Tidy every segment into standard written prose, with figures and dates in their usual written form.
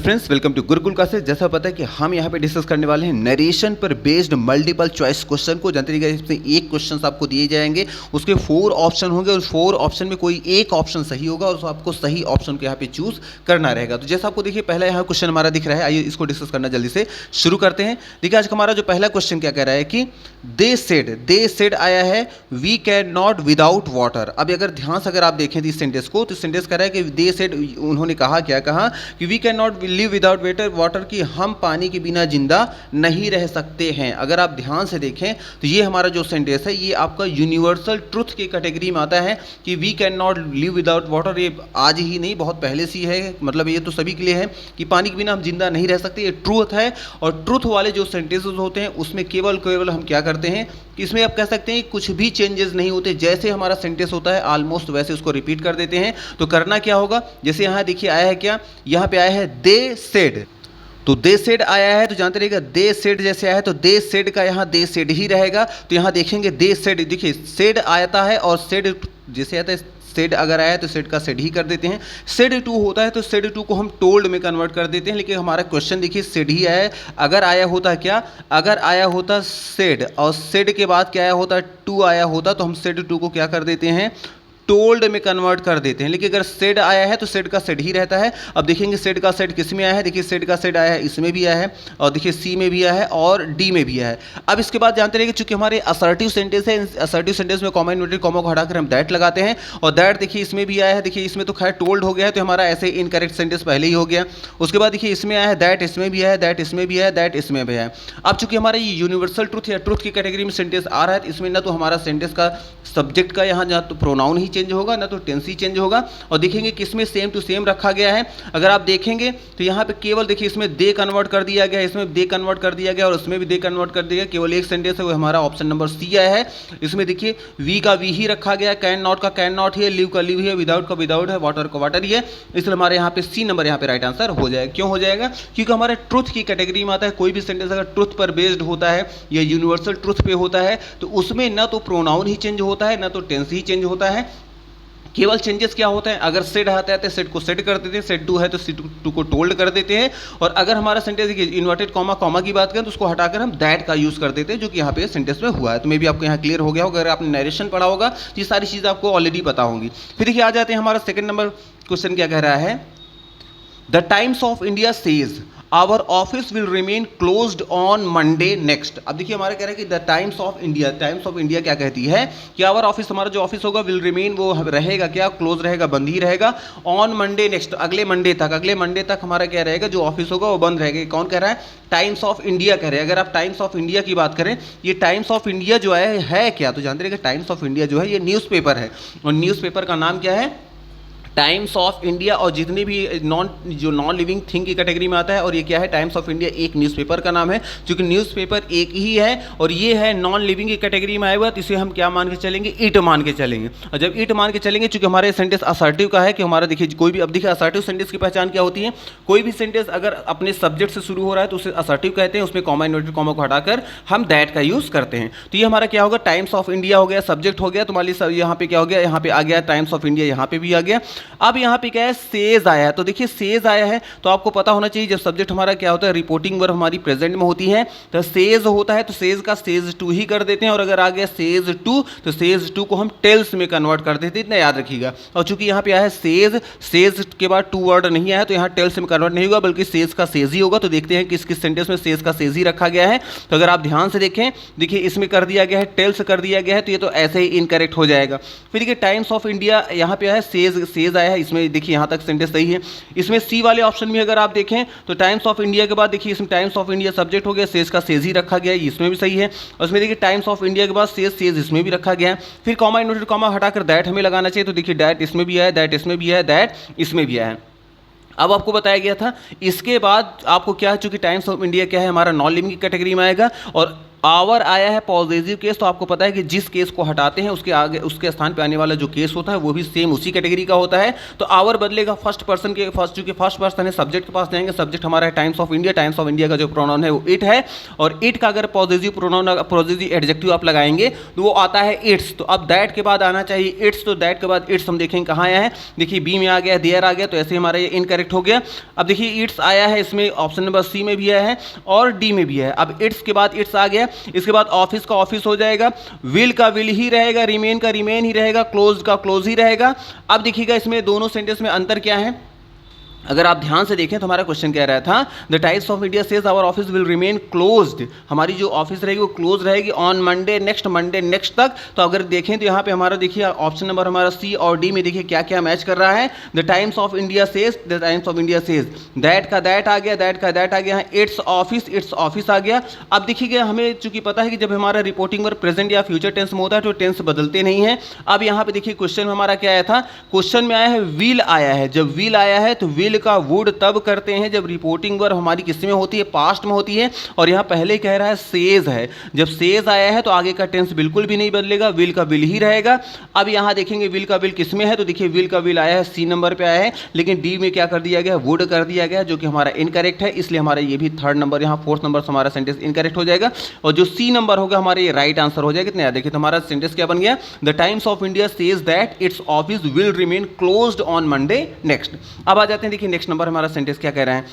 Friends, welcome to Gurukul classes. जैसा पता है कि हम यहाँ पे डिस्कस करने वाले हैं नरेशन पर बेस्ड मल्टीपल चॉइस क्वेश्चन को। जानते रहिएगा, इसमें एक क्वेश्चन आपको दिए जाएंगे, उसके 4 ऑप्शन होंगे और 4 ऑप्शन में कोई एक ऑप्शन सही होगा और आपको सही ऑप्शन को यहाँ पे चूज करना रहेगा। तो जैसा आपको देखिए पहला यहाँ क्वेश्चन हमारा दिख रहा है, आइए इसको डिस्कस करना जल्दी से शुरू करते हैं। देखिए आज हमारा जो पहला क्वेश्चन क्या कह रहा है कि दे सेड आया है we can not without water. अब अगर ध्यान से अगर आप देखें इस सेंटेंस को, तो सेंटेंस कह रहा है कि दे सेड, उन्होंने कहा क्या कहा कि we can not live without water, कि हम पानी के बिना जिंदा नहीं रह सकते हैं। अगर आप ध्यान से देखें तो ये हमारा जो सेंटेंस है ये आपका यूनिवर्सल ट्रुथ की कैटेगरी में आता है कि we can not live without water. ये आज ही नहीं, बहुत पहले से ही है, मतलब ये तो सभी के लिए है कि पानी के बिना हम जिंदा नहीं रह सकते, ये ट्रूथ है। और ट्रूथ वाले जो सेंटेंसेस होते हैं उसमें केवल हम क्या करते हैं कि इसमें आप कह सकते हैं कुछ भी चेंजेस नहीं होते, जैसे हमारा सेंटेंस होता है ऑलमोस्ट वैसे उसको रिपीट कर देते हैं। तो करना क्या होगा, जैसे यहाँ देखिए आया है क्या, यहाँ पे आया है दे सेड, तो दे सेड आया है तो जानते रहिएगा दे सेड जैसे आया है तो दे सेड का यहाँ दे सेड ही रहेगा। तो यहाँ देखेंगे दे सेड, देखिए सेड आता है और सेड जैसे आता है, सेड अगर आया है तो सेड का सेड ही कर देते हैं। सेड टू होता है तो सेड टू को हम टोल्ड में कन्वर्ट कर देते हैं, लेकिन हमारा क्वेश्चन देखिए सेड ही आया है। अगर आया होता क्या, अगर आया होता सेड और सेड के बाद क्या आया होता, टू आया होता, तो हम सेड टू को क्या कर देते हैं, टोल्ड में कन्वर्ट कर देते हैं। लेकिन अगर सेड आया है तो सेड का सेड ही रहता है। अब देखेंगे सेड का सेड किस में आया है, देखिए सेड का सेड आया है इसमें भी आया है, और देखिए सी में भी आया है और डी में भी आया है। अब इसके बाद जानते रहिए कि चूंकि हमारे असर्टिव सेंटेंस है, असर्टिव सेंटेंस में कॉमा इन्वर्टेड कॉमा को हटाकर हम दैट लगाते हैं, और दैट देखिए इसमें भी आया है, देखिए इसमें तो खैर टोल्ड हो गया है तो हमारा ऐसे इनकरेक्ट सेंटेंस पहले ही हो गया। उसके बाद देखिए इसमें आया है दैट, इसमें भी आया है दैट, इसमें भी आया है दैट, इसमें भी आया है। अब चूंकि हमारा ये यूनिवर्सल ट्रुथ या ट्रुथ की कैटेगरी में सेंटेंस आ रहा है, इसमें ना तो हमारा सेंटेंस का सब्जेक्ट का यहाँ ना तो प्रोनाउन ही चेंज होगा, ना तो टेंस ही चेंज होगा। और देखेंगे किसमें सेम टू सेम रखा गया है। अगर आप देखेंगे तो यहाँ पे केवल देखिए इसमें दे कन्वर्ट कर दिया गया है, इसमें दे कन्वर्ट कर दिया गया और उसमें भी दे कन्वर्ट कर दिया गया। केवल एक सेंटेंस है वो हमारा ऑप्शन नंबर सी आया है। इसमें देखिए वी का वी ही रखा गया है, कैन नॉट का कैन नॉट ही है, लिव का लिव ही है, विदाउट का विदाउट है, वाटर का वाटर ही है। इसलिए हमारे यहाँ पे सी नंबर यहाँ पे राइट आंसर हो जाएगा। क्यों हो जाएगा, क्योंकि हमारे ट्रुथ की कैटेगरी में आता है। कोई भी सेंटेंस अगर ट्रुथ पर बेस्ड होता है या यूनिवर्सल ट्रुथ पे होता है तो उसमें ना तो प्रोनाउन ही चेंज होता है, ना तो टेंस ही चेंज होता है। केवल चेंजेस क्या होते हैं, अगर सेड आता है तो सेड को सेड कर देते हैं, सेड टू है तो सेड टू को टोल्ड कर देते हैं। और अगर हमारा सेंटेंस इन्वर्टेड कॉमा कॉमा की बात करें तो उसको हटाकर हम दैट का यूज कर देते हैं, जो कि यहाँ पे सेंटेंस में हुआ है। तो मे भी आपको यहाँ क्लियर हो गया होगा, अगर आपने नरेशन पढ़ा होगा तो ये सारी चीज़ आपको ऑलरेडी पता होंगी। फिर देखिए आ जाते हैं हमारा सेकंड नंबर क्वेश्चन क्या कह रहा है, the Times of India says our office will remain closed on Monday next. अब देखिए हमारा कह रहा है कि the Times of India, Times of India क्या कहती है कि आवर ऑफिस, हमारा जो ऑफिस होगा, विल रिमेन वो रहेगा क्या, क्लोज रहेगा, बंद ही रहेगा, ऑन मंडे नेक्स्ट, अगले मंडे तक, अगले मंडे तक हमारा क्या रहेगा, जो ऑफिस होगा वो बंद रहेगा। कौन कह रहा है, टाइम्स ऑफ इंडिया कह रहे हैं। अगर आप टाइम्स ऑफ इंडिया की बात करें, ये टाइम्स ऑफ इंडिया जो है क्या, तो जानते रहिए टाइम्स ऑफ इंडिया जो है ये न्यूज़पेपर है, और न्यूज़पेपर का नाम क्या है, टाइम्स ऑफ इंडिया। और जितने भी नॉन लिविंग थिंग की कैटेगरी में आता है, और ये क्या है, टाइम्स ऑफ इंडिया एक न्यूज़पेपर का नाम है, क्योंकि न्यूज़पेपर एक ही है और ये है नॉन लिविंग की कैटेगरी में आया हुआ, तो इसे हम क्या मान के चलेंगे, इट मान के चलेंगे। और जब इट मान के चलेंगे, चूंकि हमारे सेंटेंस असर्टिव का है कि हमारा देखिए कोई भी, अब देखिए असर्टिव सेंटेंस की पहचान क्या होती है, कोई भी सेंटेंस अगर अपने सब्जेक्ट से शुरू हो रहा है तो उसे असर्टिव कहते हैं, उसमें कॉमा इन्वर्टेड कॉमा को हटाकर हम दैट का यूज करते हैं। तो ये हमारा क्या होगा, टाइम्स ऑफ इंडिया हो गया, सब्जेक्ट हो गया, तो मान लीजिए यहाँ पे क्या हो गया, यहाँ पे आ गया टाइम्स ऑफ इंडिया, यहाँ पे भी आ गया। अब यहाँ पे सेज आया है, तो देखिए सेज आया है तो आपको पता होना चाहिए जब सब्जेक्ट हमारा क्या होता है, रिपोर्टिंग वर्ब हमारी प्रेजेंट में होती है तो सेज होता है, तो सेज का सेज टू ही कर देते हैं। और अगर आ गया सेज टू तो सेज टू को हम टेल्स में कन्वर्ट कर देते हैं, इतना याद रखिएगा। और चूंकि यहाँ पे आया है सेज, सेज के बाद टू वर्ड नहीं आया तो यहाँ टेल्स में कन्वर्ट नहीं होगा, बल्कि सेज का सेज ही होगा। तो देखते हैं किस किस सेंटेंस में सेज का सेज ही रखा गया है। तो अगर आप ध्यान से देखें, देखिए इसमें कर दिया गया है टेल्स कर दिया गया है, तो ये तो ऐसे ही इनकरेक्ट हो जाएगा। फिर देखिए टाइम्स ऑफ इंडिया यहाँ पे आया है, सेज आया है, इसमें देखिए यहाँ तक सेंटेंस सही है। इसमें सी वाले ऑप्शन में अगर आप देखें तो टाइम्स ऑफ इंडिया के बाद देखिए इसमें टाइम्स ऑफ इंडिया सब्जेक्ट हो गया, सेज का सेज ही रखा गया है, इसमें भी सही है। और इसमें देखिए टाइम्स ऑफ इंडिया के बाद सेज इसमें भी रखा गया है। फिर कॉमा इन्वर्टेड कॉमा हटाकर दैट हमें लगाना चाहिए, तो देखिए दैट इसमें भी है, दैट इसमें भी है, दैट इसमें भी है। अब आपको बताया गया था इसके बाद आपको क्या है, चूंकि टाइम्स ऑफ इंडिया क्या है, हमारा नॉन लिविंग की कैटेगरी में आएगा, और आवर आया है पॉजिटिव केस, तो आपको पता है कि जिस केस को हटाते हैं उसके आगे उसके स्थान पे आने वाला जो केस होता है वो भी सेम उसी कैटेगरी का होता है। तो आवर बदलेगा फर्स्ट पर्सन के, फर्स्ट चूंकि फर्स्ट पर्सन है सब्जेक्ट के पास जाएंगे, सब्जेक्ट हमारा है times of India, Times of India का जो प्रोनाउन है वो इट है, और इट का अगर पॉजिटिव प्रोनाउन पॉजिटिव एडजेक्टिव आप लगाएंगे तो वो आता है इट्स। तो अब दैट के बाद आना चाहिए इट्स, तो दैट के बाद इट्स हम देखेंगे कहाँ आया है, देखिए बी में आ गया, देयर आ गया, तो ऐसे हमारा ये इनकरेक्ट हो गया। अब देखिए इट्स आया है इसमें ऑप्शन नंबर सी में भी आया है और डी में भी है। अब इट्स के बाद इट्स आ गया, इसके बाद ऑफिस का ऑफिस हो जाएगा, विल का विल ही रहेगा, रिमेन का रिमेन ही रहेगा, क्लोज का क्लोज ही रहेगा। अब देखिएगा इसमें दोनों सेंटेंस में अंतर क्या है, अगर आप ध्यान से देखें तो हमारा क्वेश्चन कह रहा था the Times of India says our office will remain closed, हमारी जो ऑफिस रहेगी वो क्लोज रहेगी ऑन मंडे नेक्स्ट तक। तो अगर देखें तो यहाँ पे हमारा देखिए ऑप्शन नंबर हमारा सी और डी में देखिए क्या क्या मैच कर रहा है, the Times of India says, the Times of India says, that का दैट आ गया, दैट का दैट आ गया, इट्स ऑफिस आ गया। अब देखिएगा हमें चूंकि पता है कि जब हमारा रिपोर्टिंग वर्ब प्रेजेंट या फ्यूचर टेंस में होता है तो टेंस बदलते नहीं है। अब यहाँ पे देखिए क्वेश्चन में हमारा क्या आया था, क्वेश्चन में आया है विल आया है, जब विल आया है तो विल का वुड तब करते हैं जब रिपोर्टिंग वर्ब हमारी किस में होती है, पास्ट में होती है, और यहाँ पहले कह रहा है सेज है, जब सेज आया है तो आगे का टेंस बिल्कुल भी नहीं बदलेगा, विल का विल ही रहेगा। अब यहाँ देखेंगे विल का विल किस में है, तो देखिए विल का विल आया है सी नंबर पे आया है, लेकिन डी में क्या कर दिया गया, वुड कर दिया गया, जो कि हमारा इनकरेक्ट है, इसलिए हमारा ये भी थर्ड नंबर यहाँ फोर्थ नंबर से हमारा सेंटेंस इनकरेक्ट हो जाएगा, और जो सी नंबर होगा हमारा ये राइट आंसर हो जाएगा। कितने देखिए तो हमारा सेंटेंस क्या बन गया, the Times of India says that it's office will remain closed on Monday next. अब आ जाते हैं देखिए नेक्स्ट नंबर हमारा सेंटेंस क्या कह रहा है,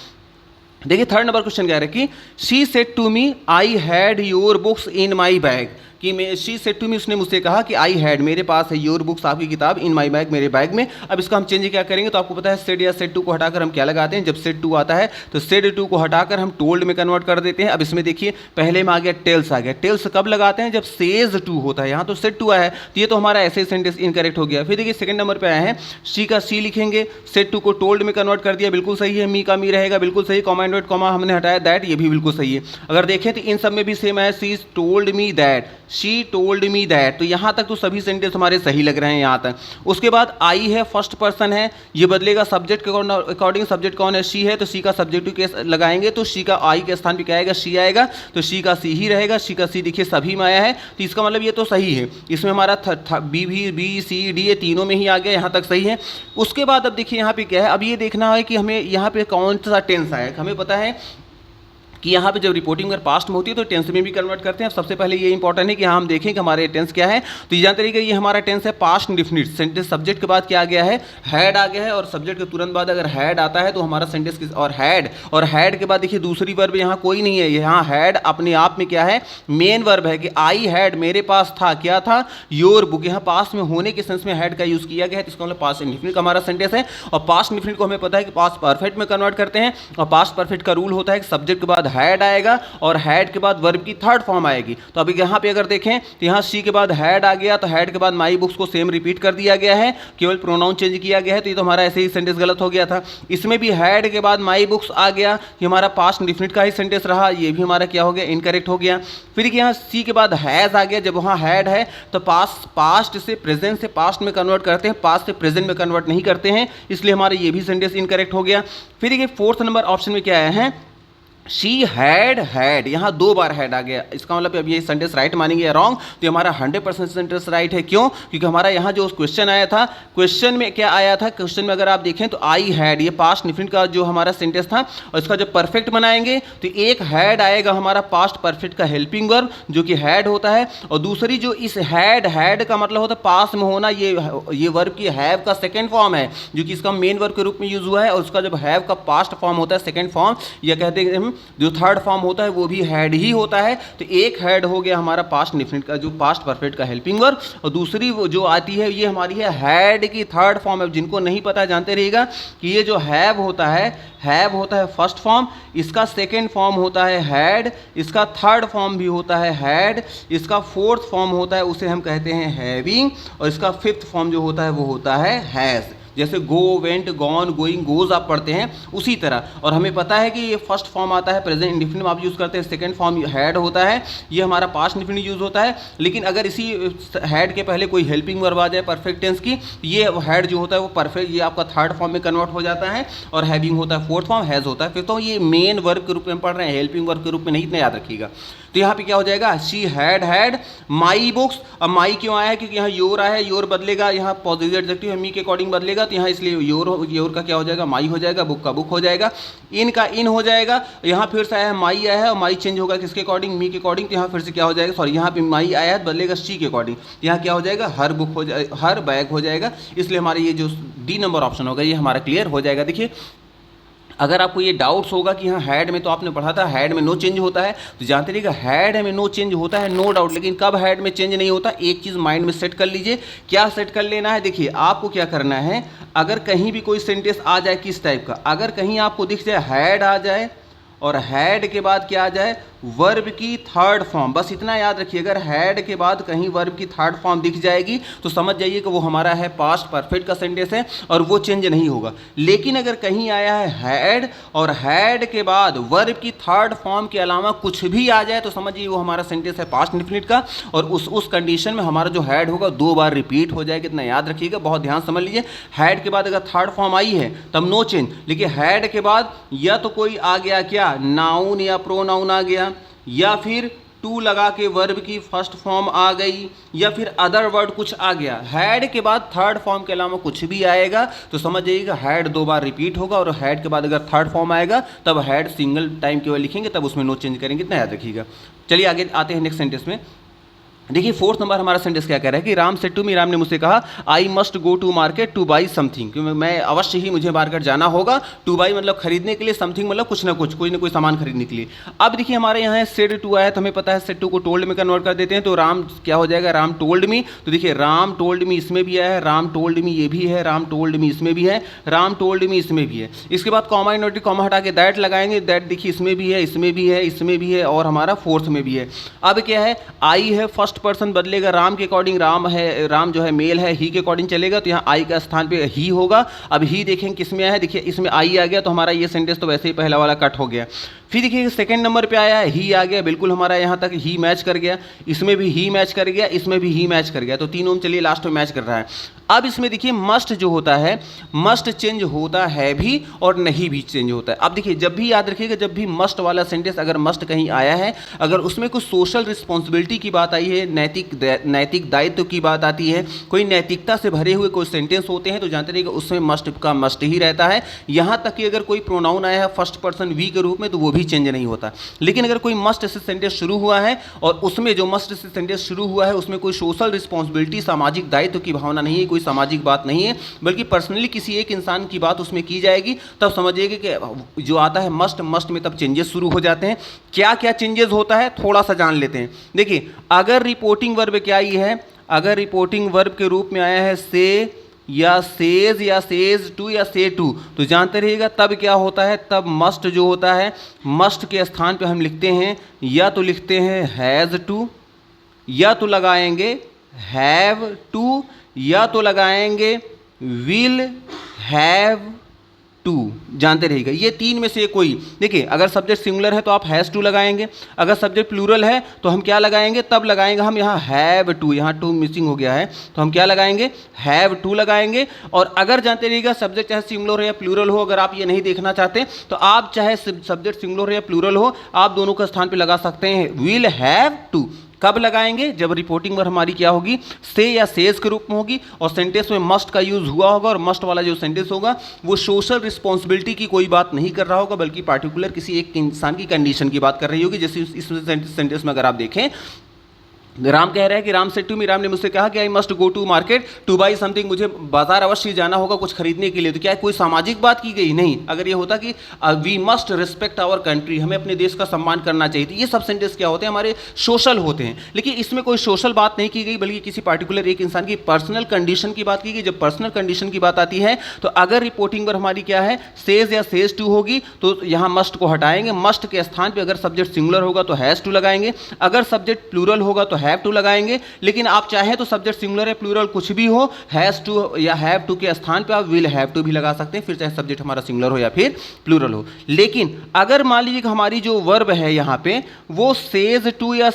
देखिए थर्ड नंबर क्वेश्चन कह रहा है कि she said to me I had your books in my bag, कि मैं शी सेड टू मी, उसने मुझसे कहा कि आई हैड मेरे पास है योर बुक्स आपकी किताब इन माई बैग मेरे बैग में। अब इसका हम चेंज क्या करेंगे, तो आपको पता है सेड या सेड टू को हटाकर हम क्या लगाते हैं, जब सेड टू आता है तो सेड टू को हटाकर हम टोल्ड में कन्वर्ट कर देते हैं। अब इसमें देखिए पहले में आ गया टेल्स आ गया, टेल्स कब लगाते हैं, जब सेज टू होता है, यहाँ तो सेड टू आया है तो ये तो हमारा ऐसे सेंटेंस इनकरेक्ट हो गया। फिर देखिए सेकंड नंबर पर आया है शी का सी लिखेंगे, सेड टू को टोल्ड में कन्वर्ट कर दिया, बिल्कुल सही है, मी का मी रहेगा बिल्कुल सही, कॉमा एंड कॉमा हमने हटाया, दैट ये भी बिल्कुल सही है। अगर देखें तो इन सब में भी सेम है, she told me that, she told me that, तो यहाँ तक तो सभी सेंटेंस हमारे सही लग रहे हैं यहाँ तक। उसके बाद आई है फर्स्ट पर्सन है, ये बदलेगा सब्जेक्ट के अकॉर्डिंग, सब्जेक्ट कौन है, शी है, तो सी का सब्जेक्टिव केस लगाएंगे तो शी का आई के स्थान पे क्या आएगा, शी आएगा, तो शी का सी ही रहेगा, शी का सी देखिए सभी में आया है, तो इसका मतलब ये तो सही है। इसमें हमारा बी सी डी ये तीनों में ही आ गया, यहाँ तक सही है। उसके बाद अब देखिए यहाँ पे क्या है, अब ये देखना है कि हमें यहाँ पे कौन सा टेंस आया, हमें पता है कि यहाँ पे जब रिपोर्टिंग अगर पास्ट में होती है तो टेंस में भी कन्वर्ट करते हैं। सबसे पहले ये इंपॉर्टेंट है कि हम देखें कि हमारे टेंस क्या है, तो ये जानते रहिए कि ये हमारा टेंस है पास्ट इंडेफिनिट, सेंटेंस सब्जेक्ट के बाद क्या आ गया है, हैड आ गया है, और सब्जेक्ट के तुरंत बाद अगर हैड आता है तो हमारा सेंटेंस और हैड के बाद देखिए दूसरी वर्ब यहाँ कोई नहीं है, यहाँ हैड अपने आप में क्या है, मेन वर्ब है कि आई हैड मेरे पास था, क्या था, योर बुक, यहाँ पास में होने के सेंस में हैड का यूज़ किया गया है, तो इसका मतलब पास्ट इंडेफिनिट का हमारा सेंटेंस है। और पास्ट इंडेफिनिट को हमें पता है कि पास्ट परफेक्ट में कन्वर्ट करते हैं, और पास्ट परफेक्ट का रूल होता है कि सब्जेक्ट के बाद हैड आएगा और हैड के बाद वर्ब की थर्ड फॉर्म आएगी। तो अभी यहाँ पे अगर देखें तो यहाँ सी के बाद हैड आ गया, तो हैड के बाद माई बुक्स को सेम रिपीट कर दिया गया है, केवल प्रोनाउन चेंज किया गया है, तो ये तो हमारा ऐसे ही सेंटेंस गलत हो गया था। इसमें भी हैड के बाद माई बुक्स आ गया, ये हमारा पास्ट इंडेफिनिट का ही सेंटेंस रहा, ये भी हमारा क्या हो गया, इनकरेक्ट हो गया। फिर यहाँ सी के बाद हैज आ गया, जब वहाँ हैड है तो पास्ट से प्रेजेंट से पास्ट में कन्वर्ट करते हैं, पास्ट से प्रेजेंट में कन्वर्ट नहीं करते हैं, इसलिए हमारा ये भी सेंटेंस इनकरेक्ट हो गया। फिर ये फोर्थ नंबर ऑप्शन में क्या आया है, शी हैड, यहाँ 2 बार हैड आ गया, इसका मतलब अब ये सेंटेंस राइट मानेंगे या रॉन्ग, तो हमारा 100% सेंटेंस राइट है। क्यों, क्योंकि हमारा यहाँ जो क्वेश्चन आया था, क्वेश्चन में क्या आया था, क्वेश्चन में अगर आप देखें तो आई हैड, ये पास्ट इंडेफिनिट का जो हमारा सेंटेंस था, और इसका जब परफेक्ट बनाएंगे तो एक हैड आएगा हमारा पास्ट परफेक्ट का हेल्पिंग वर्ब जो कि हैड होता है, और दूसरी जो इस हैड का मतलब होता है पास में होना, ये वर्ब की हैव का सेकेंड फॉर्म है, जो कि इसका मेन वर्ब के रूप में यूज हुआ है, और उसका जब हैव का पास्ट फॉर्म होता है सेकेंड फॉर्म, या कहते हैं जो थर्ड फॉर्म होता है वो भी हैड ही होता है। तो एक हैड हो गया हमारा पास्ट इंडेफिनिट का जो पास्ट परफेक्ट का हेल्पिंग वर्ब, और दूसरी वो जो आती है ये हमारी है हैड की थर्ड फॉर्म है। जिनको नहीं पता जानते रहिएगा कि ये जो हैव होता है फर्स्ट फॉर्म, इसका सेकेंड फॉर्म होता है हैड, इसका थर्ड फॉर्म भी होता है हैड, इसका फोर्थ फॉर्म होता है उसे हम कहते हैं हैविंग, और इसका फिफ्थ फॉर्म जो होता है वो होता है हैज। जैसे गो, वेंट, गॉन, गोइंग, गोज आप पढ़ते हैं उसी तरह। और हमें पता है कि ये फर्स्ट फॉर्म आता है प्रेजेंट इंडेफिनिट में आप यूज़ करते हैं, सेकंड फॉर्म हैड होता है, ये हमारा पास्ट इंडेफिनिट यूज़ होता है। लेकिन अगर इसी हैड के पहले कोई हेल्पिंग वर्ब आ जाए परफेक्ट टेंस की, ये हैड जो होता है वो परफेक्ट, ये आपका थर्ड फॉर्म में कन्वर्ट हो जाता है, और हैविंग होता है फोर्थ फॉर्म, हैज़ होता है। फिर तो ये मेन वर्ब के रूप में पढ़ रहे हैं, हेल्पिंग वर्ब के रूप में नहीं, इतना याद रखिएगा। तो यहाँ पे क्या हो जाएगा, शी हैड माई बुक्स। अब माई क्यों आया है, क्योंकि यहाँ योर आया है, योर बदलेगा, यहाँ पॉजिटिव एडजेक्टिव मी के अकॉर्डिंग बदलेगा, तो यहाँ इसलिए योर का क्या हो जाएगा, माई हो जाएगा, बुक का बुक हो जाएगा, इन का इन हो जाएगा। यहाँ फिर से आया है माई आया है, और माई चेंज होगा किसके अकॉर्डिंग, मी के अकॉर्डिंग, तो यहाँ फिर से क्या हो जाएगा, सॉरी यहाँ पे माई आया है बदलेगा शी के अकॉर्डिंग, यहाँ क्या हो जाएगा, हर बुक हो जाए, हर बैग हो जाएगा। इसलिए हमारे ये जो डी नंबर ऑप्शन होगा ये हमारा क्लियर हो जाएगा। देखिए अगर आपको ये डाउट्स होगा कि यहाँ हैड में तो आपने पढ़ा था हैड में नो चेंज होता है, तो जानते रहिएगा हैड में नो चेंज होता है नो डाउट, लेकिन कब हैड में चेंज नहीं होता, एक चीज़ माइंड में सेट कर लीजिए। क्या सेट कर लेना है, देखिए आपको क्या करना है, अगर कहीं भी कोई सेंटेंस आ जाए किस टाइप का, अगर कहीं आपको दिख जाए हैड आ जाए और हैड के बाद क्या आ जाए, वर्ब की थर्ड फॉर्म, बस इतना याद रखिए, अगर हैड के बाद कहीं वर्ब की थर्ड फॉर्म दिख जाएगी तो समझ जाइए कि वो हमारा है पास्ट परफेक्ट का सेंटेंस है और वो चेंज नहीं होगा। लेकिन अगर कहीं आया है हैड और हैड के बाद वर्ब की थर्ड फॉर्म के अलावा कुछ भी आ जाए तो समझिए वो हमारा सेंटेंस है पास्ट इंडेफिनिट का, और उस कंडीशन में हमारा जो हैड होगा 2 बार रिपीट हो जाएगा, इतना याद रखिएगा, बहुत ध्यान समझ लीजिए। हैड के बाद अगर थर्ड फॉर्म आई है तब नो चेंज, लेकिन हैड के बाद या तो कोई आ गया क्या, नाउन या प्रोनाउन आ गया, या फिर टू लगा के वर्ब की फर्स्ट फॉर्म आ गई, या फिर अदर वर्ड कुछ आ गया, हैड के बाद थर्ड फॉर्म के अलावा कुछ भी आएगा तो समझ जाइएगा हैड 2 बार रिपीट होगा, और हैड के बाद अगर थर्ड फॉर्म आएगा तब हैड सिंगल टाइम केवल लिखेंगे, तब उसमें नो चेंज करेंगे, इतना याद रखिएगा। चलिए आगे आते हैं नेक्स्ट सेंटेंस में। देखिए फोर्थ नंबर हमारा सेंटेंस क्या कह रहा है कि Ram said to me, Ram ने मुझसे कहा I must go to market to buy something, क्योंकि मैं अवश्य ही मुझे मार्केट जाना होगा, टू बाई मतलब खरीदने के लिए, समथिंग मतलब कुछ ना कुछ, कोई ना कोई सामान खरीदने के लिए। अब देखिए हमारे यहाँ सेड टू आया तो हमें पता है सेड टू को टोल्ड में कन्वर्ट कर देते हैं, तो राम क्या हो जाएगा, राम टोल्ड मी। तो देखिए राम टोल्ड मी इसमें भी आया है, राम टोल्ड मी ये भी है, राम टोल्ड मी इसमें भी है, राम टोल्ड मी इसमें भी है। इसके बाद कॉमा इनवर्टेड कॉमा हटा के दैट लगाएंगे, दैट देखिए इसमें भी है, इसमें भी है, इसमें भी है, और हमारा फोर्थ में भी है। अब क्या है, आई है फर्स्ट पर्सन बदलेगा, राम के अकॉर्डिंग राम है, राम जो है मेल है, ही के अकॉर्डिंग चलेगा, तो यहाँ आई का स्थान पे ही होगा। अब ही देखें किस में आया है, देखिए इसमें आई आ गया तो हमारा ये सेंटेंस तो वैसे ही पहला वाला कट हो गया। फिर देखिए सेकंड नंबर पे आया है ही आ गया, बिल्कुल हमारा यहाँ तक ही मैच कर गया, इसमें भी ही मैच कर गया, इसमें भी ही मैच कर गया, तो तीनों में चलिए लास्ट में मैच कर रहा है। अब इसमें देखिए मस्ट जो होता है, मस्ट चेंज होता है भी और नहीं भी चेंज होता है। अब देखिए जब भी याद रखिएगा, जब भी मस्ट वाला सेंटेंस अगर मस्ट कहीं आया है, अगर उसमें कुछ सोशल रिस्पॉन्सिबिलिटी की बात आई है, नैतिक दायित्व की बात आती है, कोई नैतिकता से भरे हुए कोई सेंटेंस होते हैं, तो जानते रहिएगा उसमें मस्ट का मस्ट ही रहता है। यहाँ तक कि अगर कोई प्रोनाउन आया है फर्स्ट पर्सन वी के रूप में तो वो भी चेंज नहीं होता। लेकिन अगर कोई मस्ट से सेंटेंस शुरू हुआ है और उसमें जो मस्ट से सेंटेंस शुरू हुआ है उसमें कोई सोशल रिस्पॉन्सिबिलिटी, सामाजिक दायित्व की भावना नहीं है, कोई सामाजिक बात नहीं है, बल्कि पर्सनली किसी एक इंसान की बात उसमें की जाएगी, तब समझिएगा कि जो आता है मस्ट में तब चेंजेस शुरू हो जाते हैं। क्या क्या चेंजेस होता है थोड़ा सा जान लेते हैं। देखिए अगर रिपोर्टिंग वर्ब क्या आई है, अगर रिपोर्टिंग वर्ब के रूप में आया है से या सेज या सेज टू या से टू, तो जानते रहिएगा तब क्या होता है, तब मस्ट जो होता है, मस्ट के स्थान पे हम लिखते हैं या तो लिखते हैं हैज़ टू, या तो लगाएंगे हैव टू, या तो लगाएंगे विल हैव टू। जानते रहिएगा ये तीन में से कोई। देखिए अगर सब्जेक्ट सिंगुलर है तो आप हैज़ टू लगाएंगे, अगर सब्जेक्ट प्लूरल है तो हम क्या लगाएंगे, तब लगाएंगे हम यहाँ हैव टू, यहाँ टू मिसिंग हो गया है तो हम क्या लगाएंगे, हैव टू लगाएंगे। और अगर जानते रहिएगा सब्जेक्ट चाहे सिंगुलर हो या प्लूरल हो, अगर आप ये नहीं देखना चाहते तो आप चाहे सब्जेक्ट सिंगुलर हो या प्लूरल हो, आप दोनों का स्थान पर लगा सकते हैं विल हैव टू। कब लगाएंगे, जब रिपोर्टिंग वर्ब हमारी क्या होगी, से या सेज के रूप में होगी, और सेंटेंस में मस्ट का यूज हुआ होगा, और मस्ट वाला जो सेंटेंस होगा वो सोशल रिस्पॉन्सिबिलिटी की कोई बात नहीं कर रहा होगा, बल्कि पार्टिकुलर किसी एक इंसान की कंडीशन की बात कर रही होगी। जैसे इस सेंटेंस में अगर आप देखें, राम कह रहा है कि Ram said to me, Ram ने मुझसे कहा कि I must go to market to buy something, मुझे बाजार अवश्य जाना होगा कुछ खरीदने के लिए। तो क्या कोई सामाजिक बात की गई, नहीं। अगर ये होता कि we must respect our country, हमें अपने देश का सम्मान करना चाहिए, तो ये सब सेंटेंस क्या होते हैं, हमारे सोशल होते हैं। लेकिन इसमें कोई सोशल बात नहीं की गई, बल्कि किसी पार्टिकुलर एक इंसान की पर्सनल कंडीशन की बात की गई। जब पर्सनल कंडीशन की बात आती है तो अगर रिपोर्टिंग पर हमारी क्या है, सेज या सेज टू होगी, तो यहाँ मस्ट को हटाएंगे, मस्ट के स्थान पर अगर सब्जेक्ट सिंगुलर होगा तो हैज़ टू लगाएंगे, अगर सब्जेक्ट प्लूरल होगा तो हैव टू लगाएंगे, लेकिन आप चाहें तो सब्जेक्ट सिंगुलर या प्लूरल कुछ भी हो, हैज़ टू या हैव टू के स्थान पे आप विल हैव टू भी लगा सकते हैं, फिर चाहे सब्जेक्ट हमारा सिंगुलर हो या फिर प्लूरल हो। लेकिन अगर मान लीजिए कि हमारी जो वर्ब है यहाँ पे वो सेज टू या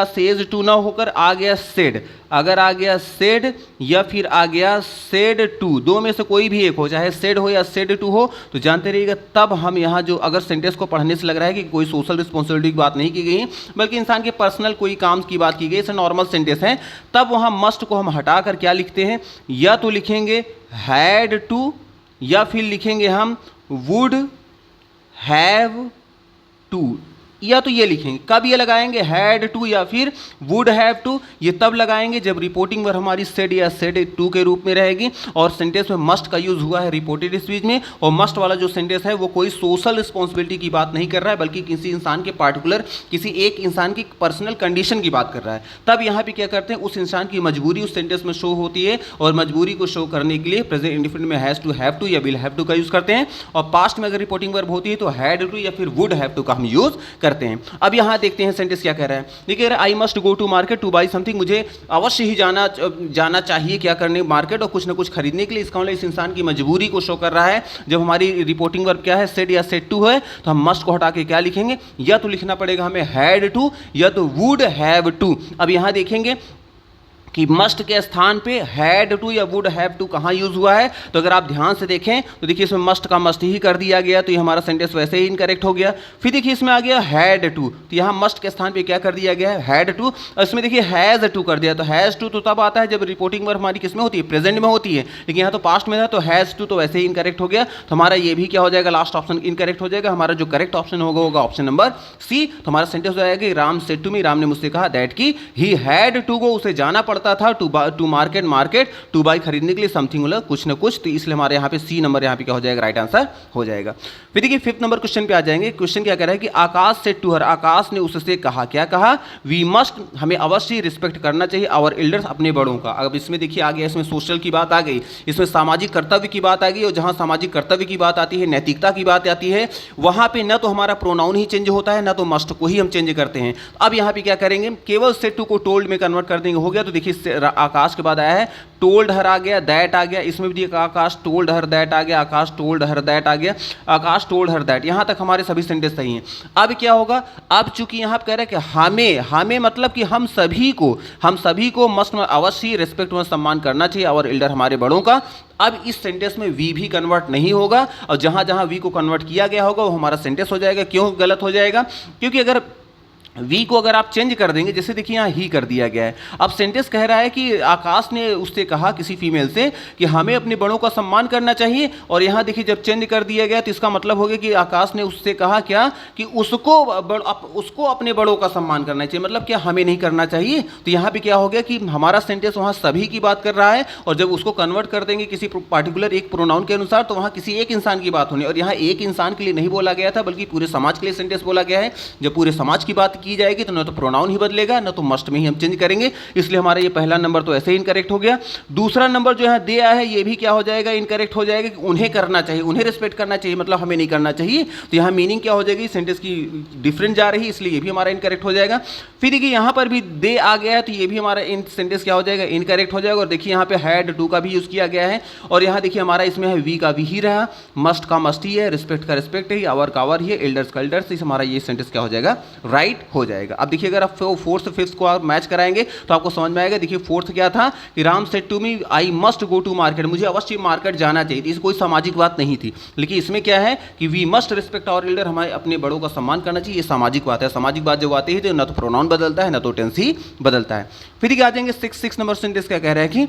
सेज टू ना होकर आ गया सेड, अगर आ गया सेड या फिर आ गया सेड टू, दो में से कोई भी एक हो, चाहे सेड हो या सेड टू हो, तो जानते रहिएगा तब हम यहाँ जो अगर सेंटेंस को पढ़ने से लग रहा है कि कोई सोशल रिस्पॉन्सिबिलिटी की बात नहीं की गई बल्कि इंसान के पर्सनल कोई काम की बात की गई, इसे नॉर्मल सेंटेंस है, तब वहाँ मस्ट को हम हटा कर क्या लिखते हैं, या तो लिखेंगे हैड टू या फिर लिखेंगे हम वुड हैव टू, या तो ये लिखेंगे। कब ये लगाएंगे, हैड टू या फिर वुड हैव टू, ये तब लगाएंगे जब रिपोर्टिंग वर्ब हमारी सेड या सेड टू के रूप में रहेगी और सेंटेंस में मस्ट का यूज हुआ है रिपोर्टेड स्पीच में, और मस्ट वाला जो सेंटेंस है वो कोई सोशल रिस्पॉन्सिबिलिटी की बात नहीं कर रहा है बल्कि किसी इंसान के पार्टिकुलर किसी एक इंसान की पर्सनल कंडीशन की बात कर रहा है। तब यहाँ पे क्या करते हैं, उस इंसान की मजबूरी उस सेंटेंस में शो होती है और मजबूरी को शो करने के लिए प्रेजेंट इंडेफिनिट में हैज टू, हैव टू या विल हैव टू का यूज करते हैं, और पास्ट में अगर रिपोर्टिंग वर्ब होती है तो हैड टू या फिर वुड हैव टू का हम यूज करते हैं। अब यहां देखते हैं सेंटेंस क्या कह रहा है, देखिए I must go to market to buy something, मुझे अवश्य ही जाना चाहिए क्या करने, मार्केट, और कुछ ना कुछ खरीदने के लिए। इसका मतलब इस इंसान की मजबूरी को शो कर रहा है। जब हमारी रिपोर्टिंग वर्ब क्या है, सेड या सेड टू है, तो हम मस्ट को हटा के क्या लिखेंगे, या तो लिखना पड़ेगा हमें हैड टू या तो वुड हैव टू। अब यहां देखेंगे कि मस्ट के स्थान पे हैड टू या वुड हैव टू कहाँ यूज हुआ है, तो अगर आप ध्यान से देखें तो देखिए इसमें मस्ट का मस्ट ही कर दिया गया, तो ये हमारा सेंटेंस वैसे ही इनकरेक्ट हो गया। फिर देखिए इसमें आ गया हैड टू, तो यहाँ मस्ट के स्थान पे क्या कर दिया गया है, हैड टू, और इसमें देखिए हैज टू कर दिया, तो हैज टू तो तब आता है जब रिपोर्टिंग वर्ब हमारी किस में होती है, प्रेजेंट में होती है, लेकिन यहाँ तो पास्ट में था, तो हैज टू तो वैसे ही इनकरेक्ट हो गया, तो हमारा ये भी क्या हो जाएगा, लास्ट ऑप्शन इनकरेक्ट हो जाएगा। हमारा जो करेक्ट ऑप्शन होगा ऑप्शन नंबर सी। तो हमारा सेंटेंस हो जाएगा Ram said to me, Ram ने मुझसे कहा दैट की ही हैड टू गो, उसे जाना पड़ता था टू मार्केट टू बाई खरीदने के लिए समथिंग मतलब कुछ ना कुछ, तो इसलिए हमारे यहाँ पे सी नंबर यहाँ पे क्या हो जाएगा, राइट आंसर हो जाएगा। फिर देखिए फिफ्थ नंबर क्वेश्चन पे आ जाएंगे। क्वेश्चन क्या कह रहा है कि आकाश सेड टू हर, आकाश ने उससे कहा, क्या कहा, वी मस्ट, हमें अवश्य रिस्पेक्ट करना चाहिए आवर एल्डर्स, अपने बड़ों का। अब इसमें देखिए आ गया, इसमें सोशल की बात आ गई, इसमें सामाजिक कर्तव्य की बात आ गई, और जहाँ सामाजिक कर्तव्य की बात आती है, नैतिकता की बात आती है, वहाँ पे न तो हमारा प्रोनाउन ही चेंज होता है, न तो मस्ट को ही हम चेंज करते हैं। अब यहाँ पे क्या करेंगे, केवल सेड टू को टोल्ड में कन्वर्ट कर देंगे, हो गया। तो देखिए आकाश के बाद आया है टोल्ड हर आ गया, दैट आ गया, इसमें भी आकाश टोल्ड हर दैट आ गया, आकाश टोल्ड हर दैट आ गया, आकाश टोल्ड हर दैट, यहां तक हमारे सभी सेंटेंस सही हैं। अब क्या होगा, अब चूंकि यहां कह रहा है कि हमें मतलब कि हम सभी को मस्ट अवश्य रिस्पेक्ट में सम्मान करना चाहिए और एल्डर हमारे बड़ों का। अब इस सेंटेंस में वी भी कन्वर्ट नहीं होगा, और जहां जहां वी को कन्वर्ट किया गया होगा वो हमारा सेंटेंस हो जाएगा। क्यों गलत हो जाएगा, क्योंकि अगर वी को अगर आप चेंज कर देंगे, जैसे देखिए यहाँ ही कर दिया गया है, अब सेंटेंस कह रहा है कि आकाश ने उससे कहा, किसी फीमेल से, कि हमें अपने बड़ों का सम्मान करना चाहिए, और यहाँ देखिए जब चेंज कर दिया गया तो इसका मतलब हो गया कि आकाश ने उससे कहा क्या, कि उसको अपने बड़ों का सम्मान करना चाहिए, मतलब क्या हमें नहीं करना चाहिए। तो यहाँ पे क्या हो गया कि हमारा सेंटेंस वहाँ सभी की बात कर रहा है, और जब उसको कन्वर्ट कर देंगे किसी पार्टिकुलर एक प्रोनाउन के अनुसार, तो वहाँ किसी एक इंसान की बात होनी, और यहाँ एक इंसान के लिए नहीं बोला गया था बल्कि पूरे समाज के लिए सेंटेंस बोला गया है। जब पूरे समाज की बात की जाएगी तो न तो प्रोनाउन ही बदलेगा, न तो मस्ट में ही हम चेंज करेंगे, इसलिए हमारा ये पहला नंबर तो ऐसे ही इनकरेक्ट हो गया। दूसरा नंबर जो है दे आया है, ये भी क्या हो जाएगा, इनकरेक्ट हो जाएगा, कि उन्हें करना चाहिए, उन्हें रिस्पेक्ट करना चाहिए, मतलब हमें नहीं करना चाहिए। तो यहाँ मीनिंग क्या हो जाएगी, सेंटेंस की डिफरेंस जा रही है, इसलिए ये भी हमारा इनकरेक्ट हो जाएगा। फिर देखिए यहाँ पर भी दे आ गया है, तो ये भी हमारा इन सेंटेंस क्या हो जाएगा, इनकरेक्ट हो जाएगा। और देखिए यहाँ पे हैड टू का भी यूज किया गया है, और यहाँ देखिए हमारा इसमें है वी का वी ही रहा, मस्ट का मस्ट ही है, रिस्पेक्ट का रिस्पेक्ट है, आवर का आवर ही है, एल्डर्स का एल्डर्स, इस हमारा ये सेंटेंस क्या हो जाएगा, राइट हो जाएगा। अब देखिए अगर आप फोर्थ फिफ्थ को आप मैच कराएंगे तो आपको समझ में आएगा। देखिए फोर्थ क्या था, कि Ram said to me I must go to market, मुझे अवश्य मार्केट जाना चाहिए, इस कोई सामाजिक बात नहीं थी। लेकिन इसमें क्या है कि we must respect our elder, हमारे अपने बड़ों का सम्मान करना चाहिए, ये सामाजिक बात है। सामाजिक बात जब आती है तो न तो प्रोनाउन बदलता है, न तो टेंस ही बदलता है। फिर देखिए आ जाएंगे सिक्स नंबर सेंटेंस क्या कह रहा है कि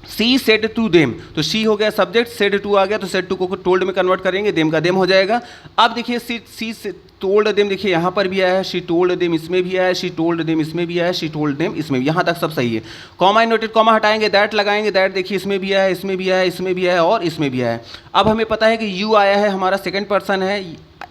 सी सेड टू देम, तो सी हो गया सब्जेक्ट, सेड टू आ गया, तो सेड टू को टोल्ड में कन्वर्ट करेंगे, देम का देम हो जाएगा। अब देखिए सी टोल्ड देम, देखिए यहाँ पर भी आया है, शी टोल्ड देम इसमें भी आया है, शी टोल्ड देम इसमें भी आया है, शी टोल्ड देम इसमें भी, यहाँ तक सब सही है। कॉमा इनवर्टेड कॉमा हटाएंगे, दैट लगाएंगे, दैट देखिए इसमें भी आया है, इसमें भी आया है, इसमें भी आया है और इसमें भी आया है। अब हमें पता है कि यू आया है, हमारा सेकंड पर्सन है,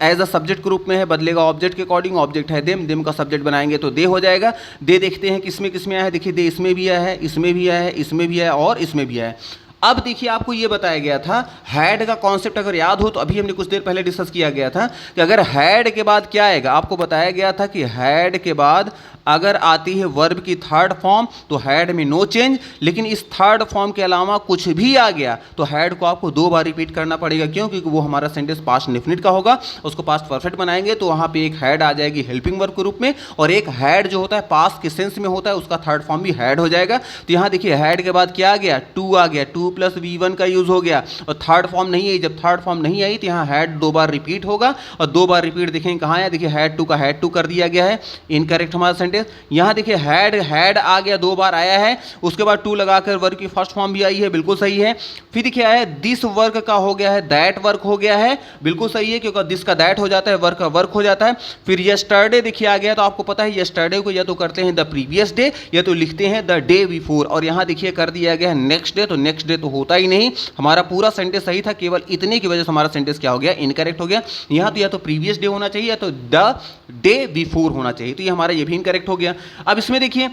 एज अ सब्जेक्ट के रूप में है, बदलेगा ऑब्जेक्ट के अकॉर्डिंग, ऑब्जेक्ट है देम, देम का सब्जेक्ट बनाएंगे तो दे हो जाएगा। दे देखते हैं किसमें किसमें आया है, देखिए दे इसमें भी आया है, इसमें भी आया है, इसमें भी आया है और इसमें भी आया है। अब देखिए आपको ये बताया गया था हैड का कॉन्सेप्ट अगर याद हो तो अभी हमने कुछ देर पहले डिस्कस किया गया था कि अगर हैड के बाद क्या आएगा, आपको बताया गया था कि हैड के बाद अगर आती है वर्ब की थर्ड फॉर्म तो हैड में नो चेंज, लेकिन इस थर्ड फॉर्म के अलावा कुछ भी आ गया तो हैड को आपको 2 बार रिपीट करना पड़ेगा। क्यों? क्योंकि वो हमारा सेंटेंस पास्ट इंडेफिनिट का होगा, उसको पास्ट परफेक्ट बनाएंगे तो वहाँ पे एक हैड आ जाएगी हेल्पिंग वर्ब के रूप में, और एक हैड जो होता है पास्ट के सेंस में होता है उसका थर्ड फॉर्म भी हैड हो जाएगा। तो यहाँ देखिए हैड के बाद क्या आ गया, टू आ गया, 2 + V1 का यूज हो गया, और थर्ड फॉर्म नहीं आई। जब थर्ड फॉर्म नहीं आई तो यहाँ हैड 2 बार रिपीट होगा, और 2 बार रिपीट देखेंगे कहाँ है, देखिए हैड टू का हैड टू कर दिया गया है, इनकरेक्ट हमारा सेंटेंस। यहाँ देखिए हैड आ गया, 2 बार आया है, उसके बाद टू लगाकर वर्ग की फर्स्ट फॉर्म भी आई है, बिल्कुल सही है। फिर देखिए आया है दिस वर्क का हो गया है दैट वर्क हो गया है, बिल्कुल सही है, क्योंकि दिस का दैट हो जाता है, वर्क का वर्क हो जाता है। फिर यस्टरडे देखिए आ गया, तो आपको पता है यस्टरडे को या तो करते हैं द प्रीवियस डे या तो लिखते हैं द डे बिफोर, और यहाँ देखिए कर दिया गया है नेक्स्ट डे, तो नेक्स्ट डे तो होता ही नहीं, हमारा पूरा सेंटेंस सही था, केवल इतने की वजह से हमारा सेंटेंस क्या हो गया, इनकरेक्ट हो गया। यहाँ तो या तो प्रीवियस डे होना चाहिए या तो द डे बिफोर होना चाहिए, तो ये हमारा ये भी इनकरेक्ट हो गया। अब इसमें देखिए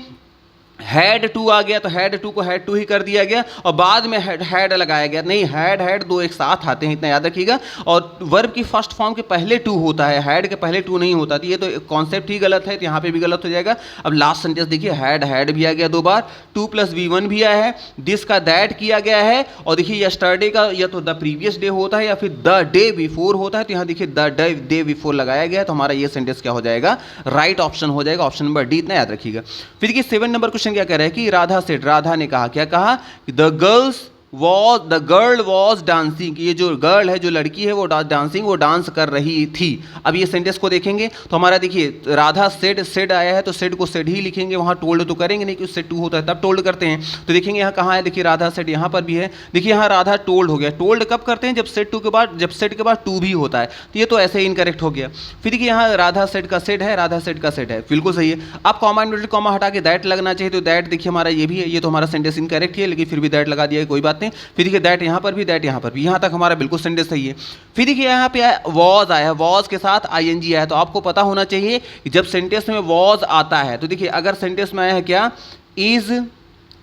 हैड टू आ गया, तो हैड टू को हैड टू ही कर दिया गया, और बाद में हैड लगाया गया, नहीं हैड 2 एक साथ आते हैं, इतना याद रखिएगा। और वर्ब की फर्स्ट फॉर्म के पहले टू होता है, हैड के पहले टू नहीं होता, तो ये तो कॉन्सेप्ट ही गलत है, तो यहाँ पे भी गलत हो जाएगा। अब लास्ट सेंटेंस देखिए हैड भी आ गया 2 बार, 2 + V1 भी आया है, दिस का दैट किया गया है, और देखिए यस्टरडे का या तो द प्रीवियस डे होता है या फिर द डे बिफोर होता है, तो यहाँ देखिए द डे बिफोर लगाया गया है, तो हमारा ये सेंटेंस क्या हो जाएगा, राइट ऑप्शन हो जाएगा, ऑप्शन नंबर डी, इतना याद रखिएगा। फिर देखिए 7 नंबर क्वेश्चन क्या कह रहा है कि राधा ने कहा, क्या कहा, द गर्ल वॉज डांसिंग, ये जो गर्ल है, जो लड़की है वो डांसिंग, वो डांस कर रही थी। अब ये सेंटेंस को देखेंगे तो हमारा देखिए राधा सेड आया है, तो सेड को सेड ही लिखेंगे, वहाँ टोल्ड तो करेंगे नहीं, क्योंकि सेड टू होता है तब टोल्ड करते हैं। तो देखेंगे यहाँ कहाँ है, देखिए राधा सेड यहाँ पर भी है, देखिए यहाँ राधा टोल्ड हो गया, टोल्ड कब करते हैं, जब सेड के बाद टू भी होता है, तो ये तो ऐसे ही इनकरेक्ट हो गया। फिर देखिए यहाँ राधा सेड का सेड है, राधा सेड का सेड है, बिल्कुल सही है। अब कॉमा इन्वर्टेड कॉमा हटा के दैट लगना चाहिए, तो दैट देखिए हमारा ये भी है, ये तो हमारा सेंटेंस इनकरेक्ट है, लेकिन फिर भी दैट लगा दिया, कोई बात नहीं। फिर देखिए दैट यहाँ पर भी, दैट यहाँ पर भी, यहाँ तक हमारा बिल्कुल सेंटेंस सही है। फिर देखिए यहाँ पे वॉज आया है, वॉज के साथ आईएनजी आया है, तो आपको पता होना चाहिए कि जब सेंटेंस में वॉज आता है तो देखिए अगर सेंटेंस में आया है क्या, इज,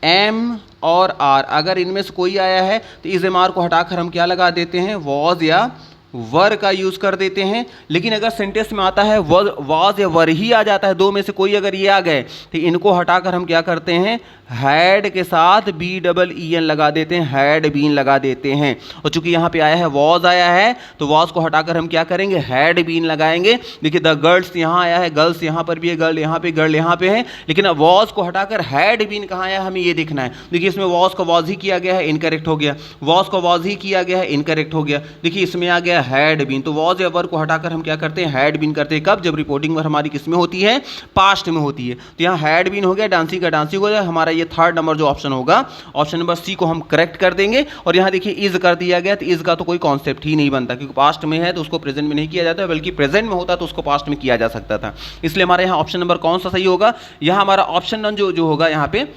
एम और आर, अगर इनमें से कोई आया है तो इज एम आर को हटाकर हम क्या लगा देते हैं, वॉज या वर का यूज कर देते हैं। लेकिन अगर सेंटेंस में आता है वॉज या वर ही आ जाता है, 2 में से कोई अगर ये आ गए तो इनको हटाकर हम क्या करते हैं, हैड के साथ BEEN लगा देते हैं, हैड बीन लगा देते हैं। और चूंकि यहाँ पे आया है वॉज आया है, तो वॉज को हटाकर हम क्या करेंगे, हैड बीन लगाएंगे। देखिए द गर्ल्स यहाँ आया है, गर्ल्स यहाँ पर भी है, गर्ल यहाँ पे, गर्ल यहाँ पे है, लेकिन अब वॉज को हटाकर हैड बीन कहाँ आया हमें ये देखना है। देखिए इसमें वॉज को वॉज ही किया गया है, इनकरेक्ट हो गया, वॉज को वॉज ही किया गया है, इनकरेक्ट हो गया। देखिए इसमें आ गया हैड बीन, तो वॉज या वर को हटाकर हम क्या करते हैं, हैड बीन करते हैं। कब, जब रिपोर्टिंग वर्ब हमारी किस में होती है, पास्ट में होती है। तो यहाँ हैड बीन हो गया, डांसिंग का डांसिंग हो गया, हमारा ये थर्ड नंबर जो ऑप्शन होगा, ऑप्शन नंबर सी को हम करेक्ट कर देंगे। और यहाँ देखिए इज कर दिया गया, तो इज का तो कोई कॉन्सेप्ट ही नहीं बनता, क्योंकि पास्ट में है तो उसको प्रेजेंट में नहीं किया जाता, बल्कि प्रेजेंट में होता तो उसको पास्ट में किया जा सकता था। इसलिए हमारे यहाँ ऑप्शन नंबर कौन सा सही होगा, यहाँ हमारा ऑप्शन जो होगा, यहाँ पे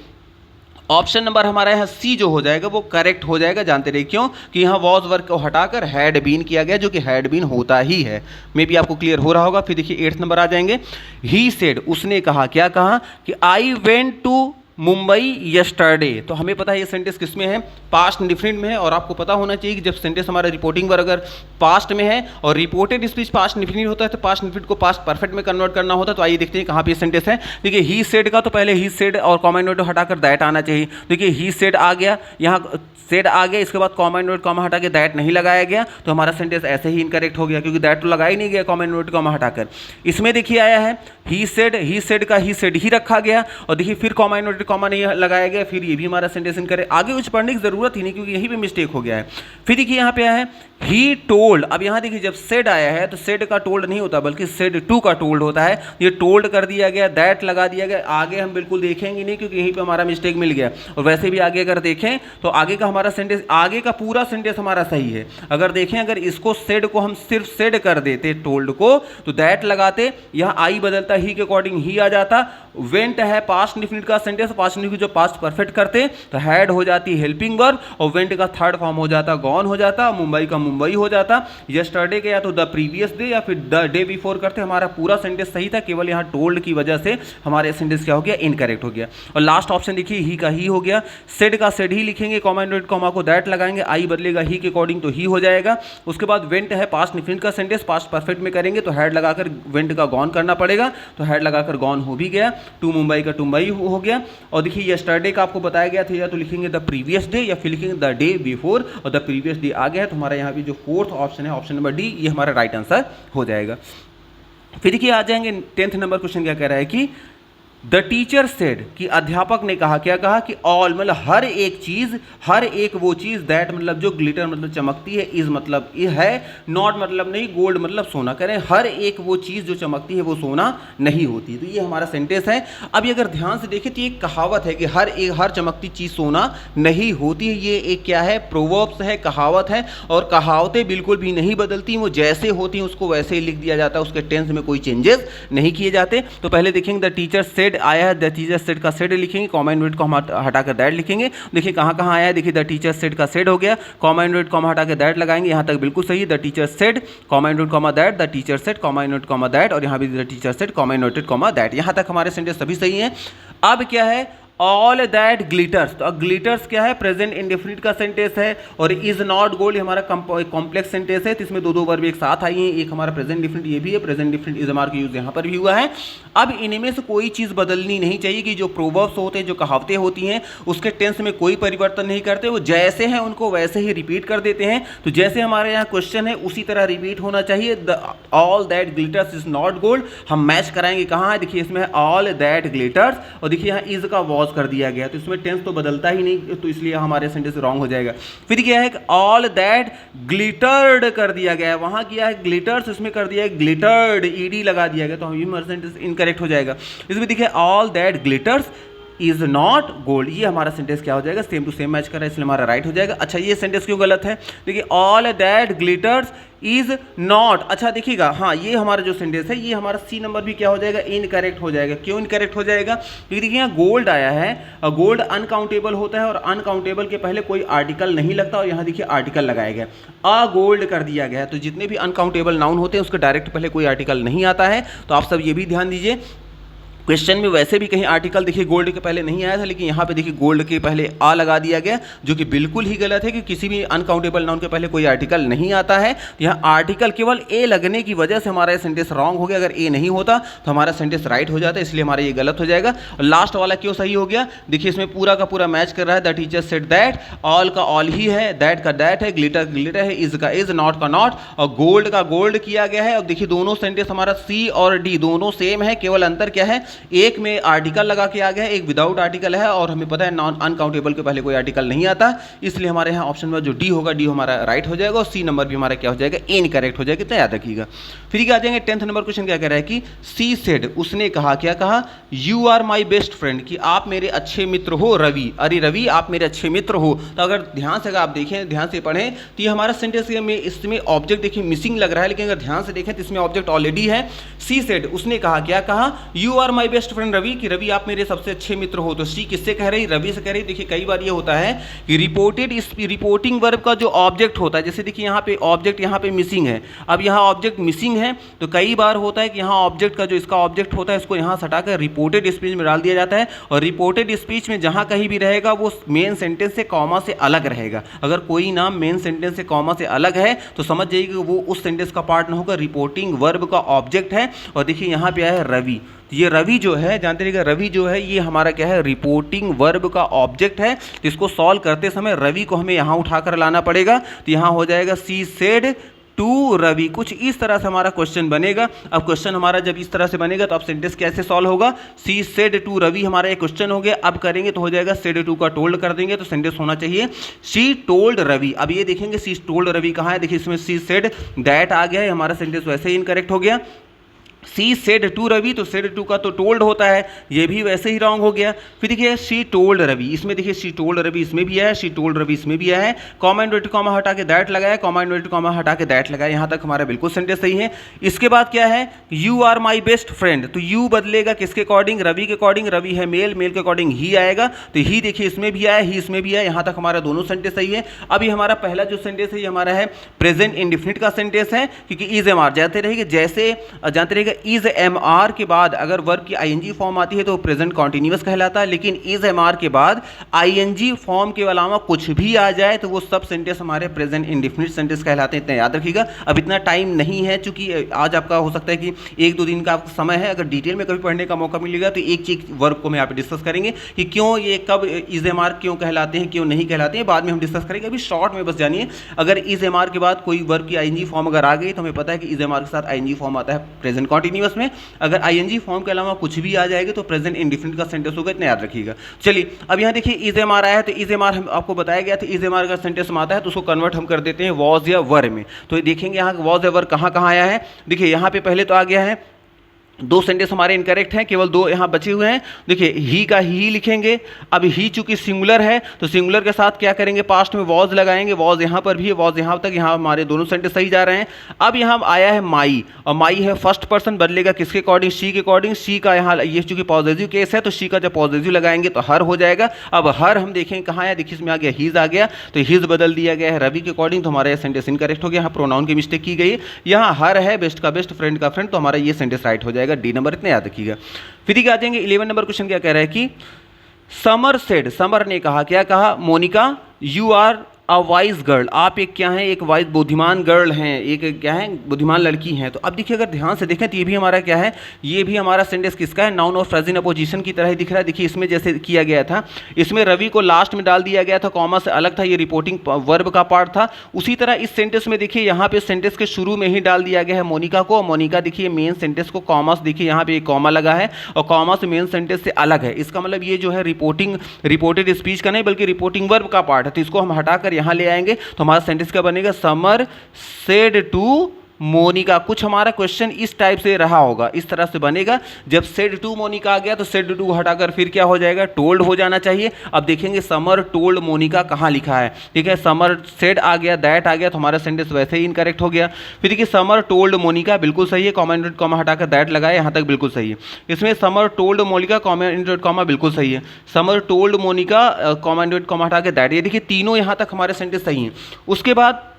ऑप्शन नंबर हमारा यहाँ सी जो हो जाएगा वो करेक्ट हो जाएगा। जानते रहिए क्यों, कि यहाँ वॉज वर्क को हटाकर हैड बीन किया गया, जो कि हैड बीन होता ही है। मे भी आपको क्लियर हो रहा होगा। फिर देखिए 8th नंबर आ जाएंगे, ही सेड, उसने कहा, क्या कहा, कि I went to Mumbai yesterday. तो हमें पता है ये सेंटेंस किस में है, पास्ट इंडेफिनिट में है। और आपको पता होना चाहिए कि जब सेंटेंस हमारा रिपोर्टिंग वर्ब अगर पास्ट में है और रिपोर्टेड स्पीच पास्ट इंडेफिनिट होता है, तो पास्ट इंडेफिनिट को पास्ट परफेक्ट में कन्वर्ट करना होता है। तो आइए देखते हैं कहाँ पे सेंटेंस है। देखिए ही सेड का तो पहले ही सेड और कॉमा इन्वर्टेड हटाकर दैट आना चाहिए। देखिए ही सेड आ गया, यहाँ सेड आ गया, इसके बाद कॉमा इन्वर्टेड कॉमा हटा के दैट नहीं लगाया गया, तो हमारा सेंटेंस ऐसे ही इनकरेक्ट हो गया, क्योंकि दैट तो लगाया ही नहीं गया कॉमा इन्वर्टेड कॉमा हटाकर। इसमें देखिए आया है ही सेड का ही सेड ही रखा गया, और देखिए फिर कॉमा इन्वर्टेड कॉमा नहीं लगाया गया, फिर ये भी हमारा सेंटेंस इनकरेक्ट। आगे कुछ पढ़ने की जरूरत ही नहीं, क्योंकि यही पे मिस्टेक हो गया है। फिर देखिए यहाँ पे आया है ही टोल्ड। अब यहाँ देखिए जब सेड आया है तो सेड का टोल्ड नहीं होता, बल्कि सेड टू का टोल्ड होता है। ये टोल्ड कर दिया गया, दैट लगा दिया गया। आगे हम बिल्कुल देखेंगे नहीं, क्योंकि यहीं पे हमारा मिस्टेक मिल गया। और वैसे भी आगे अगर देखें तो आगे का हमारा सेंटेंस, आगे का पूरा सेंटेंस हमारा सही है। अगर देखें, अगर इसको सेड को हम सिर्फ सेड कर देते टोल्ड को, तो दैट लगाते, यहाँ आई बदलता ही के अकॉर्डिंग ही आ जाता। वेंट है पास्ट इंडेफिनिट का सेंटेंस, तो पास्ट इंडेफिनिट जो पास्ट परफेक्ट करते तो हैड हो जाती हेल्पिंग वर्ब, और वेंट का थर्ड फॉर्म हो जाता गॉन हो जाता, मुंबई का मुंबई हो जाता, यस्टरडे के या तो द प्रीवियस डे या फिर द डे बिफोर करते, हमारा पूरा सेंटेंस सही था, केवल यहाँ टोल्ड की वजह से हमारे सेंटेंस क्या हो गया, इनकरेक्ट हो गया। और लास्ट ऑप्शन देखिए ही का ही हो गया, सेड का सेड ही लिखेंगे, कॉमा एंड कॉमा को दैट लगाएंगे, आई बदलेगा ही के अकॉर्डिंग तो ही हो जाएगा। उसके बाद वेंट है पास्ट इंडेफिनिट का सेंटेंस, पास्ट परफेक्ट में करेंगे तो हैड लगाकर वेंट का गॉन करना पड़ेगा, तो हैड लगाकर गॉन हो भी गया, टू मुंबई का टुम्बई हो गया। और देखिए यस्टरडे का आपको बताया गया था, या तो लिखेंगे द प्रीवियस डे या फिर लिखेंगे द डे बिफोर, और द प्रीवियस डे आ गया, तो हमारा यहाँ पे जो फोर्थ ऑप्शन है ऑप्शन नंबर डी, ये हमारा राइट आंसर हो जाएगा। फिर देखिए आ जाएंगे 10th नंबर क्वेश्चन, क्या कह रहा है कि द टीचर सेड कि अध्यापक ने कहा, क्या कहा कि ऑल मतलब हर एक चीज, हर एक वो चीज, दैट मतलब जो ग्लिटर मतलब चमकती है, इज मतलब ये है, नॉट मतलब नहीं, गोल्ड मतलब सोना, करें हर एक वो चीज जो चमकती है वो सोना नहीं होती। तो ये हमारा सेंटेंस है। अब अगर ध्यान से देखें तो ये कहावत है कि हर चमकती चीज सोना नहीं होती है, ये एक क्या है, प्रोवर्ब्स है, कहावत है, और कहावतें बिल्कुल भी नहीं बदलती, वो जैसे होती हैं उसको वैसे ही लिख दिया जाता है, उसके टेंस में कोई चेंजेस नहीं किए जाते। तो पहले देखेंगे द टीचर सेड आया है, द टीचर सेड का सेड लिखेंगे, कॉमा एंड वेट को हम हटाकर दैट लिखेंगे। देखिए कहाँ कहाँ आया है, देखिए द टीचर सेड का सेड हो गया, कॉमा एंड वेट कॉमा हटा के दैट लगाएंगे, यहाँ तक बिल्कुल सही, the teacher said comma and wait comma that, the teacher said comma and wait comma that, और यहाँ भी the teacher said comma and wait comma that, यहाँ तक हमारे सेंटेंस सभी सही हैं। अब क्या है, ऑल दैट ग्लिटर्स, तो ग्लिटर्स क्या है, प्रेजेंट इंडेफिनिट का सेंटेंस है, और इज नॉट गोल्ड हमारा कॉम्प्लेक्स सेंटेंस है, तो इसमें दो वर्ब एक साथ आई हैं, एक हमारा प्रेजेंट इंडेफिनिट ये भी है, present indefinite is mark use यहाँ पर भी हुआ है। अब इनमें से कोई चीज बदलनी नहीं चाहिए कि जो प्रोवर्ब्स होते हैं, जो कहावतें होती हैं, उसके टेंस में कोई परिवर्तन नहीं करते, वो जैसे हैं उनको वैसे ही रिपीट कर देते हैं। तो जैसे हमारे यहाँ क्वेश्चन है उसी तरह रिपीट होना चाहिए, all that glitters is not gold, हम मैच कराएंगे कहाँ है, देखिए इसमें है ऑल दैट ग्लिटर्स, और देखिए यहाँ इज का वॉज कर दिया गया, तो इसमें टेंस तो बदलता ही नहीं, तो इसलिए हमारे सेंटेंस रॉन्ग हो जाएगा। फिर क्या है, ऑल दैट ग्लिटर्ड कर दिया गया है, वहां किया है ग्लिटर्स, इसमें कर दिया है ग्लिटर्ड, ईडी लगा दिया गया, तो हमारा सेंटेंस इनकरेक्ट हो जाएगा। इसमें देखिए all that glitters is not gold, ये हमारा सेंटेंस क्या हो जाएगा, सेम टू सेम मैच कर रहा है, इसलिए हमारा राइट हो जाएगा। अच्छा ये सेंटेंस क्यों गलत है, देखिए all that glitters is not, अच्छा देखिएगा, हाँ ये हमारा जो सेंटेंस है ये हमारा सी नंबर भी क्या हो जाएगा, इनकरेक्ट हो जाएगा। क्यों इनकरेक्ट हो जाएगा, क्योंकि देखिए यहाँ गोल्ड आया है, और गोल्ड अनकाउंटेबल होता है, और अनकाउंटेबल के पहले कोई आर्टिकल नहीं लगता, और यहाँ देखिए आर्टिकल लगाया गया, अ गोल्ड कर दिया गया है। तो जितने भी अनकाउंटेबल नाउन होते हैं उसके डायरेक्ट पहले कोई आर्टिकल नहीं आता है, तो आप सब ये भी ध्यान दीजिए। क्वेश्चन में वैसे भी कहीं आर्टिकल देखिए गोल्ड के पहले नहीं आया था, लेकिन यहाँ पे देखिए गोल्ड के पहले आ लगा दिया गया, जो कि बिल्कुल ही गलत है, कि किसी भी अनकाउंटेबल नाउन के पहले कोई आर्टिकल नहीं आता है। तो यहाँ आर्टिकल केवल ए लगने की वजह से हमारा सेंटेंस रॉन्ग हो गया, अगर ए नहीं होता तो हमारा सेंटेंस राइट हो जाता है, इसलिए हमारा ये गलत हो जाएगा। और लास्ट वाला क्यों सही हो गया, देखिए इसमें पूरा का पूरा मैच कर रहा है, the teacher said that, all का ऑल ही है, दैट का दैट है, ग्लिटर ग्लिटर है, इज का इज, नॉट का नॉट, और गोल्ड का गोल्ड किया गया है। और देखिए दोनों सेंटेंस हमारा सी और डी दोनों सेम है, केवल अंतर क्या है, एक में आर्टिकल लगा के आ गया है, एक विदाउट आर्टिकल है, और हमें पता है नॉन अनकाउंटेबल के पहले कोई आर्टिकल नहीं आता, इसलिए हमारे यहाँ ऑप्शन में जो डी होगा, डी हमारा राइट हो जाएगा, और सी नंबर भी हमारा क्या हो जाएगा, इनकरेक्ट हो जाएगा, तो याद रखिएगा। फिर क्या आ जाएंगे 10th नंबर क्वेश्चन, क्या कह रहा है कि सी सेड उसने कहा, क्या कहा, you are my best friend, कि आप मेरे अच्छे मित्र हो रवि, अरे रवि आप मेरे अच्छे मित्र हो। तो अगर ध्यान से आप देखें, ध्यान से पढ़ें, तो ये हमारा सेंटेंस में इसमें ऑब्जेक्ट देखिए मिसिंग लग रहा है, लेकिन अगर ध्यान से देखें तो इसमें ऑब्जेक्ट ऑलरेडी है। सी सेड उसने कहा, क्या कहा, you are my best friend Ravi, कि रवि आप मेरे सबसे अच्छे मित्र हो। तो सी किससे कह रही, रवि से कह रही। देखिए कई बार ये होता है कि रिपोर्टिंग वर्ब का जो ऑब्जेक्ट होता है, जैसे देखिए यहाँ पे ऑब्जेक्ट यहाँ पे मिसिंग है, अब यहाँ ऑब्जेक्ट मिसिंग है, तो कई बार होता है कि यहाँ ऑब्जेक्ट का जो इसका ऑब्जेक्ट होता है इसको यहाँ हटाकर रिपोर्टेड स्पीच में डाल दिया जाता है, और रिपोर्टेड स्पीच में जहाँ कहीं भी रहेगा वो मेन सेंटेंस से कॉमा से अलग रहेगा। अगर कोई नाम मेन सेंटेंस से कॉमा से अलग है तो समझ जाइए कि वो उस सेंटेंस का पार्ट ना होगा, रिपोर्टिंग वर्ब का ऑब्जेक्ट है। और देखिए यहाँ पे आया है रवि, ये रवि जो है जानते रहिएगा, रवि जो है ये हमारा क्या है, रिपोर्टिंग वर्ब का ऑब्जेक्ट है। तो इसको सॉल्व करते समय रवि को हमें यहाँ उठाकर लाना पड़ेगा, तो यहाँ हो जाएगा सी सेड टू रवि, कुछ इस तरह से हमारा क्वेश्चन बनेगा। अब क्वेश्चन हमारा जब इस तरह से बनेगा तो अब सेंटेंस कैसे सॉल्व होगा, सी सेड टू रवि हमारा एक क्वेश्चन हो गया। अब करेंगे तो हो जाएगा सेड टू का टोल्ड कर देंगे, तो सेंटेंस होना चाहिए शी टोल्ड रवि। अब ये देखेंगे सी टोल्ड रवि कहाँ है, देखिए इसमें सी सेड दैट आ गया है, हमारा सेंटेंस वैसे ही इनकरेक्ट हो गया। सी सेड टू रवि, तो सेड टू का तो टोल्ड होता है, ये भी वैसे ही रॉन्ग हो गया। फिर देखिए शी टोल्ड रवि, इसमें देखिए शी टोल्ड रवि इसमें भी है, शी टोल्ड रवि इसमें भी है, कॉमा इनवर्टेड कॉमा हटा के दैट लगाया, कॉमा इनवर्टेड कॉमा हटा के दैट लगाया, यहाँ तक हमारा बिल्कुल सेंटेंस सही है। इसके बाद क्या है, you are my best friend, तो यू बदलेगा किसके अकॉर्डिंग, रवि के अकॉर्डिंग, रवि है मेल, मेल के अकॉर्डिंग ही आएगा, तो ही देखिए इसमें भी आया, ही इसमें भी आया, यहाँ तक हमारा दोनों सेंटेंस सही है। अभी हमारा पहला जो सेंटेंस है ये हमारा है प्रेजेंट इंडिफिनिट का सेंटेंस है, क्योंकि इज एम आर जानते रहेगा, जैसे जानते रहेगा इज एम आर के बाद अगर वर्ब की आईएनजी फॉर्म आती है तो प्रेजेंट कॉन्टिन्यूअस कहलाता है, लेकिन इज एम आर के बाद आईएनजी फॉर्म के अलावा कुछ भी आ जाए तो वो सब सेंटेंस हमारे प्रेजेंट इंडिफिनिट सेंटेंस कहलाते हैं, इतना याद रखिएगा। अब इतना टाइम नहीं है, चूंकि आज आपका हो सकता है कि 1-2 दिन का समय है, अगर डिटेल में कभी पढ़ने का मौका मिलेगा तो एक चीज वर्ब को मैं यहाँ पे डिस्कस करेंगे कि क्यों ये कब इज एम आर क्यों कहलाते हैं, क्यों नहीं कहलाते हैं, बाद में हम डिस्कस करेंगे। अभी शॉर्ट में बस जानिए, अगर इज एम आर के बाद कोई वर्ब की आईएनजी फॉर्म अगर आ गई तो हमें पता है कि इज एम आर के साथ आईएनजी फॉर्म आता है प्रेजेंट कॉन्टिन्यूअस में, अगर आईएनजी फॉर्म के अलावा कुछ भी आ जाएगा तो प्रेजेंट इंडिफिनिट का सेंटेंस होगा, इतना याद रखिएगा। चलिए अब यहाँ देखिए इज एम आर आया है, तो इज एम आर आपको बताया गया था इज एम आर का सेंटेंस में आता है तो उसको कन्वर्ट हम कर देते हैं वॉज या वर में। तो देखेंगे यहाँ वॉज या वर कहाँ कहाँ आया है, देखिए यहाँ पे पहले तो आ गया है 2 सेंटेंस हमारे इनकरेक्ट हैं, केवल 2 यहाँ बचे हुए हैं। देखिए ही का ही लिखेंगे, अब ही चूंकि सिंगुलर है तो सिंगुलर के साथ क्या करेंगे, पास्ट में वॉज लगाएंगे, वॉज यहाँ पर भी है, वॉज यहाँ तक, यहाँ हमारे दोनों सेंटेंस सही जा रहे हैं। अब यहाँ आया है माई, और माई है फर्स्ट पर्सन, बदलेगा किसके अकॉर्डिंग, शी के अकॉर्डिंग, शी का यहाँ ये चूंकि पॉजिटिव केस है तो शी का जब पॉजिटिव लगाएंगे तो हर हो जाएगा। अब हर हम देखेंगे कहाँ है, देखिए इसमें आ गया हीज आ गया, तो हीज बदल दिया गया है रवि के अकॉर्डिंग, तो हमारा ये सेंटेंस इनकरेक्ट हो गया, यहाँ प्रोनाउन की मिस्टेक की गई, यहाँ हर है बेस्ट का बेस्ट, फ्रेंड का फ्रेंड, तो हमारा ये सेंटेंस राइट हो जाएगा, डी नंबर इतने याद रखिएगा। फिर आ जाएंगे 11 नंबर क्वेश्चन, क्या कह रहा है कि समर सेड, समर ने कहा, क्या कहा, Monika you are a wise girl, आप एक क्या है, एक वाइज बुद्धिमान गर्ल हैं, एक क्या है बुद्धिमान लड़की हैं। तो अब देखिए अगर ध्यान से देखें तो ये भी हमारा क्या है, ये भी हमारा सेंटेंस किसका है, नाउन और फ्रेज इन अपोजिशन की तरह ही दिख रहा है। देखिए इसमें जैसे किया गया था, इसमें रवि को लास्ट में डाल दिया गया था, कॉमा से अलग था, ये रिपोर्टिंग वर्ब का पार्ट था। उसी तरह इस सेंटेंस में देखिए यहाँ पे सेंटेंस के शुरू में ही डाल दिया गया है मोनिका को, मोनिका देखिए मेन सेंटेंस को कॉमा से, देखिए यहाँ पे एक कॉमा लगा है और कॉमा से मेन सेंटेंस से अलग है, इसका मतलब ये जो है रिपोर्टेड स्पीच का नहीं बल्कि रिपोर्टिंग वर्ब का पार्ट है, तो इसको हम हटाकर यहाँ ले आएंगे तो हमारा सेंटेंस क्या बनेगा, समर सेड टू मोनिका। कुछ हमारा क्वेश्चन इस टाइप से रहा होगा, इस तरह से बनेगा, जब सेड टू मोनिका आ गया तो सेड टू हटाकर फिर क्या हो जाएगा, टोल्ड हो जाना चाहिए। अब देखेंगे समर टोल्ड मोनिका कहाँ लिखा है, ठीक है, समर सेड आ गया, दैट आ गया, तो हमारा सेंटेंस वैसे ही इनकरेक्ट हो गया। फिर देखिए समर टोल्ड मोनिका बिल्कुल सही है, कॉमा इनवर्टेड कॉमा हटाकर दैट लगाया, यहाँ तक बिल्कुल सही है। इसमें Samar told Monika comma inverted comma बिल्कुल सही है, Samar told Monika comma inverted comma हटा के दैट, ये देखिए तीनों यहाँ तक हमारे सेंटेंस सही हैं। उसके बाद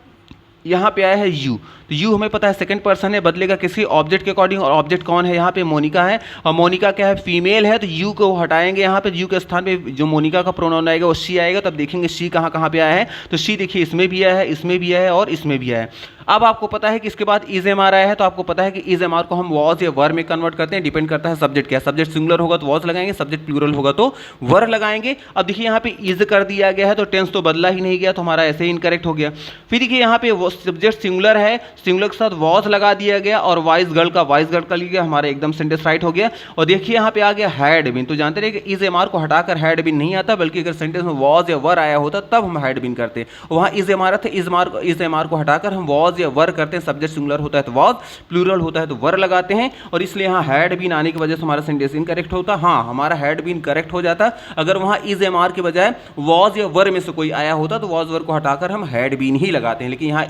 यहाँ पे आया है यू, तो यू हमें पता है सेकंड पर्सन है, बदलेगा किसी ऑब्जेक्ट के अकॉर्डिंग, और ऑब्जेक्ट कौन है, यहाँ पे मोनिका है, और मोनिका क्या है, फीमेल है, तो यू को हटाएंगे, यहाँ पे यू के स्थान पे जो मोनिका का प्रोनाउन आएगा वो शी आएगा। तब देखेंगे शी कहाँ कहाँ पे आया है, तो शी देखिए इसमें भी आया है, इसमें भी आया है और इसमें भी आया है। अब आपको पता है कि इसके बाद इज एम आर आया है, तो आपको पता है कि इज एम आर को हम वॉज या वर में कन्वर्ट करते हैं, डिपेंड करता है सब्जेक्ट क्या, सब्जेक्ट सिंगुलर होगा तो वॉज लगाएंगे, सब्जेक्ट प्लूरल होगा तो वर लगाएंगे। अब देखिए यहाँ पे इज कर दिया गया है तो टेंस तो बदला ही नहीं गया, तो हमारा ऐसे ही इनकरेक्ट हो गया। फिर देखिए यहाँ पे सब्जेक्ट सिंगुलर है, सिंगुलर के साथ वॉज लगा दिया गया और वाइज गर्ल का लिया गया, हमारा एकदम सेंटेंस राइट हो गया। और देखिए यहाँ पे आ गया हैड बीन, तो जानते रहे कि इज एम आर को हटाकर हैड बीन नहीं आता, बल्कि अगर सेंटेंस में वॉज या वर आया होता तब हम हैड बीन करते, वहाँ इज एम आर थे, इज एम आर को हटाकर हम वॉज या वर करते हैं, सब्जेक्ट सिंगुलर होता है तो वॉज, प्लूरल होता है तो वर लगाते हैं, और इसलिए यहाँ हैड बीन आने की वजह से हमारा सेंटेंस इनकरेक्ट होता। हाँ, हमारा हैड बीन करेक्ट हो जाता अगर वहाँ इज एम आर के बजाय वॉज या वर में से कोई आया होता, तो वॉज वर को हटाकर हम हैड बीन ही लगाते हैं, लेकिन यहाँ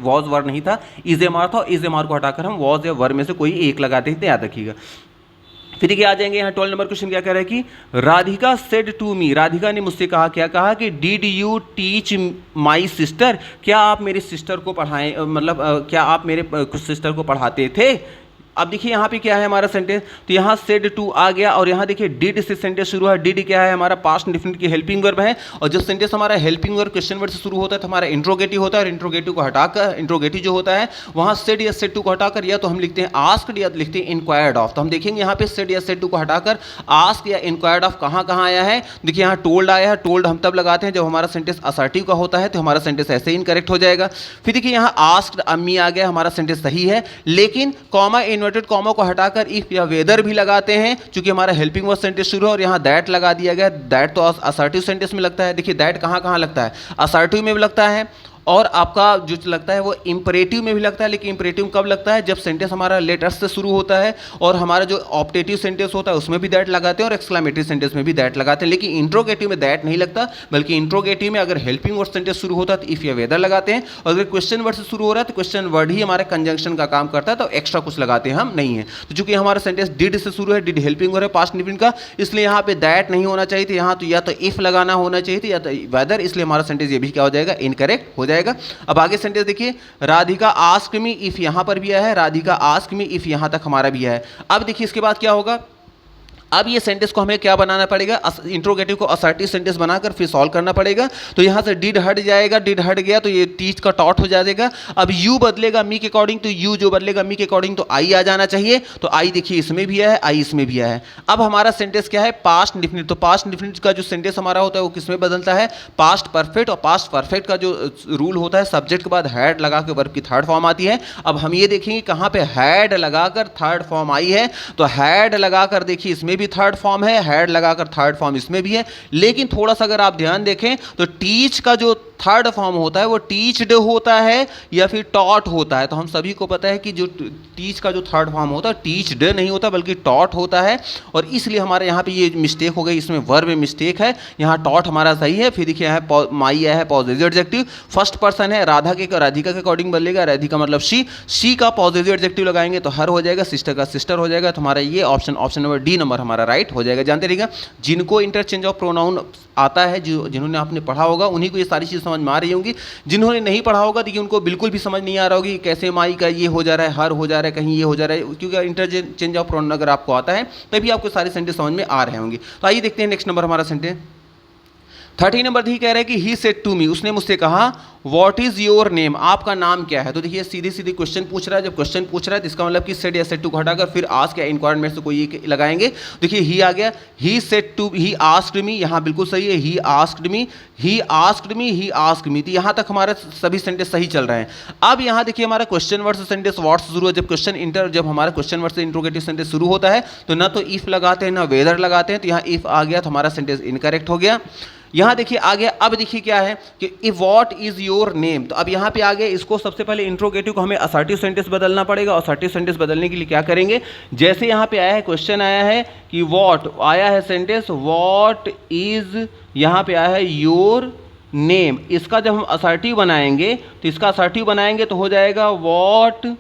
वॉज वर नहीं था, इज एम आर था, इज एम आर को हटाकर हम वॉज या वर में से कोई एक लगाते हैं, याद रखिएगा। फिर देखिए आ जाएंगे यहाँ 12 नंबर क्वेश्चन, क्या कह रहा है कि Radhika said to me, Radhika ने मुझसे कहा, क्या कहा कि did you teach my sister, क्या आप मेरे सिस्टर को पढ़ाएं, मतलब क्या आप मेरे सिस्टर को पढ़ाते थे। अब देखिए यहाँ पे क्या है हमारा सेंटेंस, तो यहाँ सेड टू आ गया, और यहाँ देखिए डिड से सेंटेंस शुरू है। डिड क्या है, हमारा पास्ट इंडेफिनिट की हेल्पिंग वर्ब है, और जब सेंटेंस हमारा हेल्पिंग वर्ब क्वेश्चन वर्ड से शुरू होता है तो हमारा इंट्रोगेटिव होता है, और इंट्रोगेटिव को हटाकर, इंट्रोगेटिव जो होता है वहाँ सेड या सेड टू को हटाकर या तो हम लिखते हैं आस्क्ड या लिखते हैं इंक्वायर्ड ऑफ। तो हम देखेंगे यहाँ पे सेड या सेड टू को हटाकर आस्क या इंक्वायर्ड ऑफ कहाँ कहाँ आया है। देखिए यहाँ टोल्ड आया है, टोल्ड हम तब लगाते हैं जब हमारा सेंटेंस असर्टिव का होता है, तो हमारा सेंटेंस ऐसे ही इनकरेक्ट हो जाएगा। फिर देखिए यहाँ आस्क्ड अम्मी आ गया, हमारा सेंटेंस सही है, लेकिन कॉमा इन्वर्टेड कॉमा को हटाकर इफ या वेदर भी लगाते हैं, क्योंकि हमारा हेल्पिंग वर्ब सेंटेंस शुरू है, और यहाँ दैट लगा दिया गया। दैट तो असर्टिव सेंटेंस में लगता है, देखिए दैट कहाँ कहाँ लगता है, असर्टिव में भी लगता है और आपका जो लगता है वो इंपरेटिव में भी लगता है, लेकिन इंपरेटिव कब लगता है, जब सेंटेंस हमारा लेटर्स से शुरू होता है, और हमारा जो ऑप्टेटिव सेंटेंस होता है उसमें भी दैट लगाते हैं और एक्सक्लेमेटरी सेंटेंस में भी दैट लगाते हैं। लेकिन इंट्रोगेटिव में दैट नहीं लगता, बल्कि इंट्रोगेटिव में अगर हेल्पिंग वर्ड सेंटेंस शुरू होता है तो इफ या वेदर लगाते हैं, और अगर क्वेश्चन वर्ड से शुरू हो रहा है तो क्वेश्चन वर्ड ही हमारे कंजंक्शन का काम करता है, तो एक्स्ट्रा कुछ लगाते हैं हम नहीं है। तो चूंकि हमारा सेंटेंस डिड से शुरू है, डिड हेल्पिंग वर्ड है पास्ट इंडेफिनिट का, इसलिए यहाँ पे दैट नहीं होना चाहिए, यहाँ तो या तो इफ लगाना होना चाहिए या तो वेदर, इसलिए हमारा सेंटेंस ये भी क्या हो जाएगा, इनकरेक्ट हो जाएगा। अब आगे सेंटेंस देखिए, राधिका आस्क्ड मी इफ, यहां पर भी आया है, राधिका आस्क्ड मी इफ यहां तक हमारा भी है। अब देखिए इसके बाद क्या होगा, अब ये सेंटेंस को हमें क्या बनाना पड़ेगा, इंट्रोगेटिव को असर्टिव सेंटेंस बनाकर फिर सॉल्व करना पड़ेगा। तो यहाँ से डिड हट जाएगा, डिड हट गया तो ये टीच का टॉट हो जाएगा। अब यू बदलेगा मी के अकॉर्डिंग, तो यू जो बदलेगा मी के अकॉर्डिंग तो आई आ जाना चाहिए। तो आई देखिए इसमें भी है, आई इसमें भी है। अब हमारा सेंटेंस क्या है, पास्ट इंडेफिनिट। तो पास्ट इंडेफिनिट का जो सेंटेंस हमारा होता है वो किसमें बदलता है, पास्ट परफेक्ट। और पास्ट परफेक्ट का जो रूल होता है, सब्जेक्ट के बाद हैड लगा के वर्ब की थर्ड फॉर्म आती है। अब हम ये देखेंगे कहाँ पे हैड लगाकर थर्ड फॉर्म आई है, तो हैड लगाकर देखिए इसमें भी थर्ड फॉर्म है, हैड लगाकर थर्ड फॉर्म इसमें भी है। लेकिन थोड़ा सा अगर आप ध्यान देखें तो टीच का जो थर्ड फॉर्म होता है वो टीच्ड होता है या फिर टॉट होता है। तो हम सभी को पता है कि जो टीच का जो थर्ड फॉर्म होता है टीच्ड नहीं होता बल्कि टॉट होता है, और इसलिए हमारे यहाँ पे ये मिस्टेक हो गई, इसमें वर्ब में मिस्टेक है, यहाँ टॉट हमारा सही है। फिर देखिए यहाँ माई है पॉजिटिव एडजेक्टिव, फर्स्ट पर्सन है, राधिका के अकॉर्डिंग बदलेगा, राधिका मतलब शी का पॉजिटिव एडजेक्टिव लगाएंगे तो हर हो जाएगा, सिस्टर का सिस्टर हो जाएगा। तो हमारा ये ऑप्शन नंबर डी नंबर हमारा राइट हो जाएगा। जानते रहिएगा, जिनको इंटरचेंज ऑफ प्रोनाउन आता है, जिन्होंने आपने पढ़ा होगा उन्हीं को ये सारी चीज़ समझ में आ रही होंगी। जिन्होंने नहीं पढ़ा होगा देखिए उनको बिल्कुल भी समझ नहीं आ रहा होगी कैसे माई का ये हो जा रहा है, हर हो जा रहा है, कहीं ये हो जा रहा है, क्योंकि इंटरचेंज ऑफ प्रोनाउन अगर आपको आता है तभी आपको सारे सेंटेंस समझ में आ रहे होंगे। तो आइए देखते हैं नेक्स्ट नंबर हमारा सेंटेंस 30 नंबर दी कह रहा है कि ही सेड टू मी, उसने मुझसे कहा व्हाट इज योर नेम, आपका नाम क्या है। तो देखिए सीधी सीधी क्वेश्चन पूछ रहा है, जब क्वेश्चन पूछ रहा है तो इसका मतलब कि सेड या सेड टू हटाकर फिर आस्क या इंक्वायरमेंट में से कोई एक लगाएंगे। देखिए ही आ गया, he said to, he asked me, यहाँ बिल्कुल सही है, he asked me, he asked me, he asked me. तो यहाँ तक हमारे सभी सेंटेंस सही चल रहे हैं। अब यहाँ देखिए हमारा क्वेश्चन वर्ड से सेंटेंस व्हाट से शुरू है, जब हमारा क्वेश्चन वर्ड से इंट्रोगेटिव सेंटेंस शुरू होता है तो ना तो इफ लगाते हैं ना वेदर लगाते हैं, तो यहाँ इफ आ गया तो हमारा सेंटेंस इनकरेक्ट हो गया। यहाँ देखिए आ गया, अब देखिए क्या है कि if what is your name, तो अब यहाँ पे आ गया, इसको सबसे पहले इंट्रोगेटिव को हमें असर्टिव सेंटेंस बदलना पड़ेगा। असर्टिव सेंटेंस बदलने के लिए क्या करेंगे, जैसे यहाँ पे आया है क्वेश्चन आया है कि व्हाट आया है सेंटेंस व्हाट इज, यहाँ पे आया है योर नेम, इसका जब हम असर्टिव बनाएंगे तो इसका असर्टिव बनाएंगे तो हो जाएगा व्हाट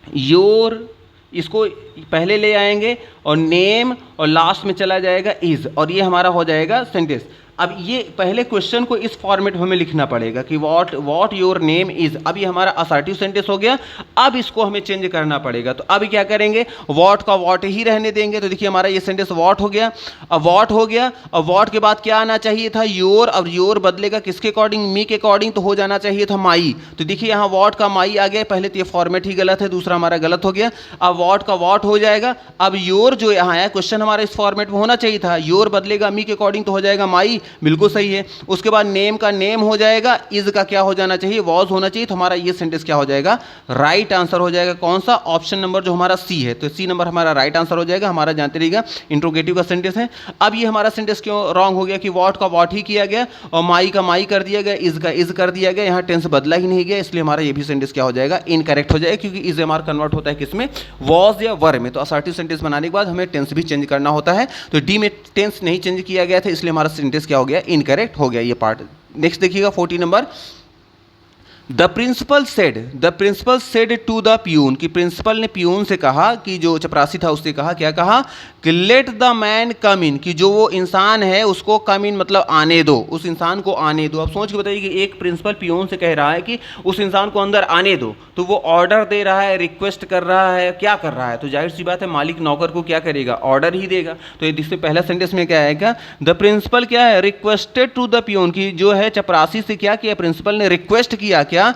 योर, इसको पहले ले आएंगे और नेम और लास्ट में चला जाएगा इज, और ये हमारा हो जाएगा सेंटेंस। अब ये पहले क्वेश्चन को इस फॉर्मेट में हमें लिखना पड़ेगा कि व्हाट योर नेम इज। अब ये हमारा असर्टिव सेंटेंस हो गया, अब इसको हमें चेंज करना पड़ेगा। तो अब क्या करेंगे, व्हाट का व्हाट ही रहने देंगे। तो देखिए हमारा ये सेंटेंस व्हाट हो गया, अब व्हाट हो गया, अब व्हाट के बाद क्या आना चाहिए था, योर। अब योर बदलेगा किसके अकॉर्डिंग, मी के अकॉर्डिंग, तो हो जाना चाहिए था माई। तो देखिए यहाँ व्हाट का माई आ गया, पहले तो ये फॉर्मेट ही गलत है, दूसरा हमारा गलत हो गया। अब व्हाट का व्हाट हो जाएगा, अब योर जो यहाँ आया क्वेश्चन हमारा इस फॉर्मेट में होना चाहिए था, योर बदलेगा मी के अकॉर्डिंग तो हो जाएगा माई, बिल्कुल सही है। उसके बाद नेम का नेम हो जाएगा, इज का क्या हो जाना चाहिए, वॉज होना चाहिए। तो हमारा ये सेंटेंस क्या हो जाएगा, राइट आंसर हो जाएगा। कौन सा, ऑप्शन नंबर जो हमारा सी है, तो सी नंबर हमारा राइट आंसर हो जाएगा। हमारा जानते रहिएगा इंट्रोगेटिव का सेंटेंस है। अब ये हमारा सेंटेंस क्यों रॉन्ग हो गया कि व्हाट का व्हाट ही किया गया और माई का माई कर दिया गया, इज का इज कर दिया गया, यहाँ टेंस बदला ही नहीं गया, इसलिए हमारा ये भी सेंटेंस क्या हो जाएगा, इनकरेक्ट हो जाएगा, क्योंकि इज हमारा कन्वर्ट होता है किसमें, वॉज या वर में। तो असर्टिव सेंटेंस बनाने के बाद हमें टेंस भी चेंज करना होता है, तो डी में टेंस नहीं चेंज किया गया था, इसलिए हमारा सेंटेंस क्या हो गया, इनकरेक्ट हो गया ये पार्ट। नेक्स्ट देखिएगा 40 number, the principal said to the peon, कि प्रिंसिपल ने प्यून से कहा, कि जो चपरासी था उससे कहा, क्या कहा कि लेट द मैन कम इन, कि जो वो इंसान है उसको कम इन मतलब आने दो, उस इंसान को आने दो। अब सोच के बताइए कि एक प्रिंसिपल प्यून से कह रहा है कि उस इंसान को अंदर आने दो, तो वो ऑर्डर दे रहा है, रिक्वेस्ट कर रहा है, क्या कर रहा है, तो जाहिर सी बात है मालिक नौकर को क्या करेगा, ऑर्डर ही देगा। तो इससे पहला सेंटेंस में क्या आएगा, द प्रिंसिपल क्या है, रिक्वेस्टेड टू द प्यून, की जो है चपरासी से क्या किया, प्रिंसिपल ने रिक्वेस्ट किया क्या, क्या,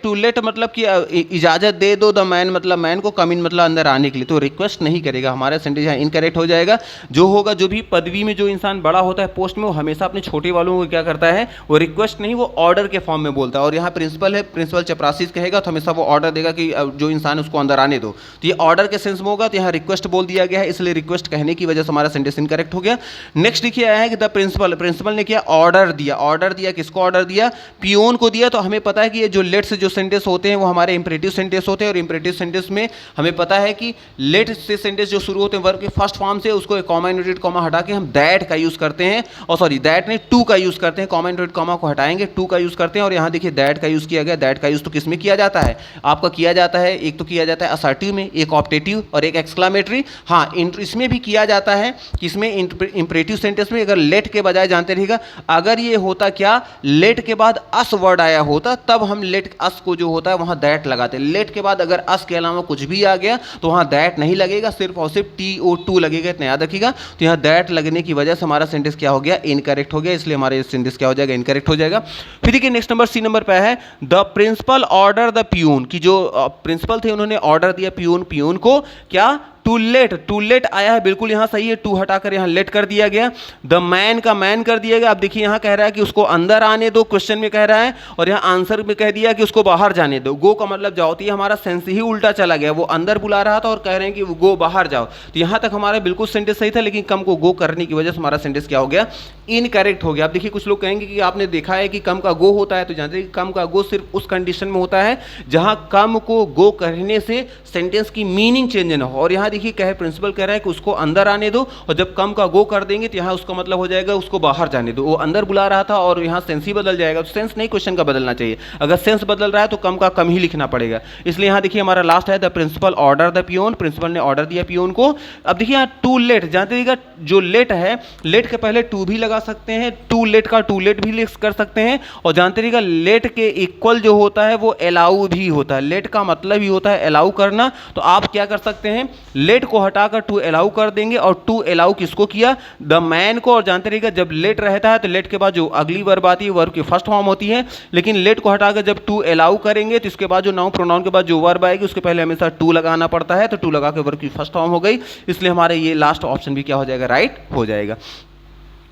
टू लेट मतलब कि इजाजत दे दो, द मैन मतलब मैन को, कम इन मतलब अंदर आने के लिए, तो रिक्वेस्ट नहीं करेगा, हमारा सेंटेंस यहाँ इनकरेक्ट हो जाएगा। जो होगा, जो भी पदवी में जो इंसान बड़ा होता है पोस्ट में, वो हमेशा अपने छोटे वालों को क्या करता है, वो रिक्वेस्ट नहीं, वो ऑर्डर के फॉर्म में बोलता है। और यहाँ प्रिंसिपल है, प्रिंसिपल चपरासीस कहेगा तो हमेशा वो ऑर्डर देगा कि जो इंसान है उसको अंदर आने दो, तो ये ऑर्डर के सेंस में होगा, तो यहाँ रिक्वेस्ट बोल दिया गया है, इसलिए रिक्वेस्ट कहने की वजह से हमारा सेंटेंस इनकरेक्ट हो गया। नेक्स्ट देखिए आया है कि द प्रिंसिपल ने क्या, ऑर्डर दिया, किसको ऑर्डर दिया, पियोन को दिया। तो हमें पता है कि ये जो लेट से जो सेंटेंस होते हैं वो हमारे इंपरेटिव सेंटेंस होते हैं, और इंपरेटिव सेंटेंस में हमें पता है कि लेट से सेंटेंस जो शुरू होते हैं वर्ब के फर्स्ट फॉर्म से, उसको एक कॉमा इनवर्टेड कॉमा हटा के हम दैट का यूज करते हैं, और सॉरी दैट नहीं, टू का यूज करते हैं, कॉमा इनवर्टेड कॉमा को हटाएंगे, टू का यूज करते हैं। और यहाँ देखिए दैट का यूज किया गया। दैट का यूज तो किसमें किया जाता है, आपका किया जाता है, एक तो किया जाता है असर्टिव में, एक ऑप्टेटिव और एक एक्सक्लामेटरी। हाँ, इसमें भी किया जाता है, किसमें, इंपरेटिव सेंटेंस में। अगर लेट के बजाय जानते रहिएगा, अगर ये होता क्या, लेट के बाद अस वर्ड आया होता, तब हम लेट अस को जो होता है वहां दैट लगाते। लेट के बाद अगर अस के अलावा कुछ भी आ गया तो वहां दैट नहीं लगेगा, सिर्फ और सिर्फ TO2 लगेगा, इतना याद रखिएगा। तो यहाँ दैट लगने की वजह से हमारा सेंटेंस क्या हो गया, इनकरेक्ट हो गया, इसलिए हमारा सेंटेंस क्या हो जाएगा, इनकरेक्ट हो जाएगा। फिर देखिए नेक्स्ट नंबर, सी नंबर पे है the principal order the peon, कि जो प्रिंसिपल थे उन्होंने ऑर्डर दिया पियून को क्या, टू लेट आया है, बिल्कुल यहां सही है, टू हटाकर यहां लेट कर दिया गया। द मैन का मैन कर दिया गया। अब देखिए यहां कह रहा है कि उसको अंदर आने दो, क्वेश्चन में कह रहा है, और यहां आंसर में कह दिया कि उसको बाहर जाने दो। गो का मतलब जाओ, तो ये हमारा सेंस ही उल्टा चला गया, वो अंदर बुला रहा था और कह रहे हैं कि गो बाहर जाओ। तो यहां तक हमारा बिल्कुल सेंटेंस सही था, लेकिन कम को गो करने की वजह से हमारा सेंटेंस क्या हो गया, इनकरेक्ट हो गया। अब देखिए कुछ लोग कहेंगे कि आपने देखा है कि कम का गो होता है, तो जानते हैं कि कम का गो सिर्फ उस कंडीशन में होता है जहां कम को गो करने से सेंटेंस की मीनिंग चेंज न हो। और यहां देखिए कहे प्रिंसिपल कह रहा है कि उसको अंदर आने दो, और जब कम का गो कर देंगे तो यहां उसका मतलब हो जाएगा उसको बाहर जाने दो। वो अंदर बुला रहा था और यहां सेंस ही बदल जाएगा, तो सेंस नहीं क्वेश्चन का बदलना चाहिए। अगर सेंस बदल रहा है तो कम का कम ही लिखना पड़ेगा। इसलिए यहां देखिए हमारा लास्ट है the principal order the peon, principal ने ऑर्डर दिया पियोन को। अब देखिए यहां टू लेट, जानते रहिएगा जो लेट है, लेट के पहले टू भी लगा सकते हैं, टू लेट का टू लेट भी लिख कर सकते हैं, और जानते रहिएगा लेट के इक्वल जो होता है वो अलाउ भी होता है। लेट का मतलब ही होता है अलाउ करना। तो आप क्या कर सकते हैं, लेट को हटाकर टू अलाउ कर देंगे, और टू अलाउ किसको किया, द मैन को। और जानते रहिएगा जब लेट रहता है तो लेट के बाद जो अगली वर्ब आती है वर्ब की फर्स्ट फॉर्म होती है, लेकिन लेट को हटाकर जब टू अलाउ करेंगे तो इसके बाद जो नाउन प्रोनाउन के बाद जो वर्ब आएगी उसके पहले हमेशा टू लगाना पड़ता है, तो टू लगा के वर्ब की फर्स्ट फॉर्म हो गई। इसलिए हमारे ये लास्ट ऑप्शन भी क्या हो जाएगा, राइट हो जाएगा।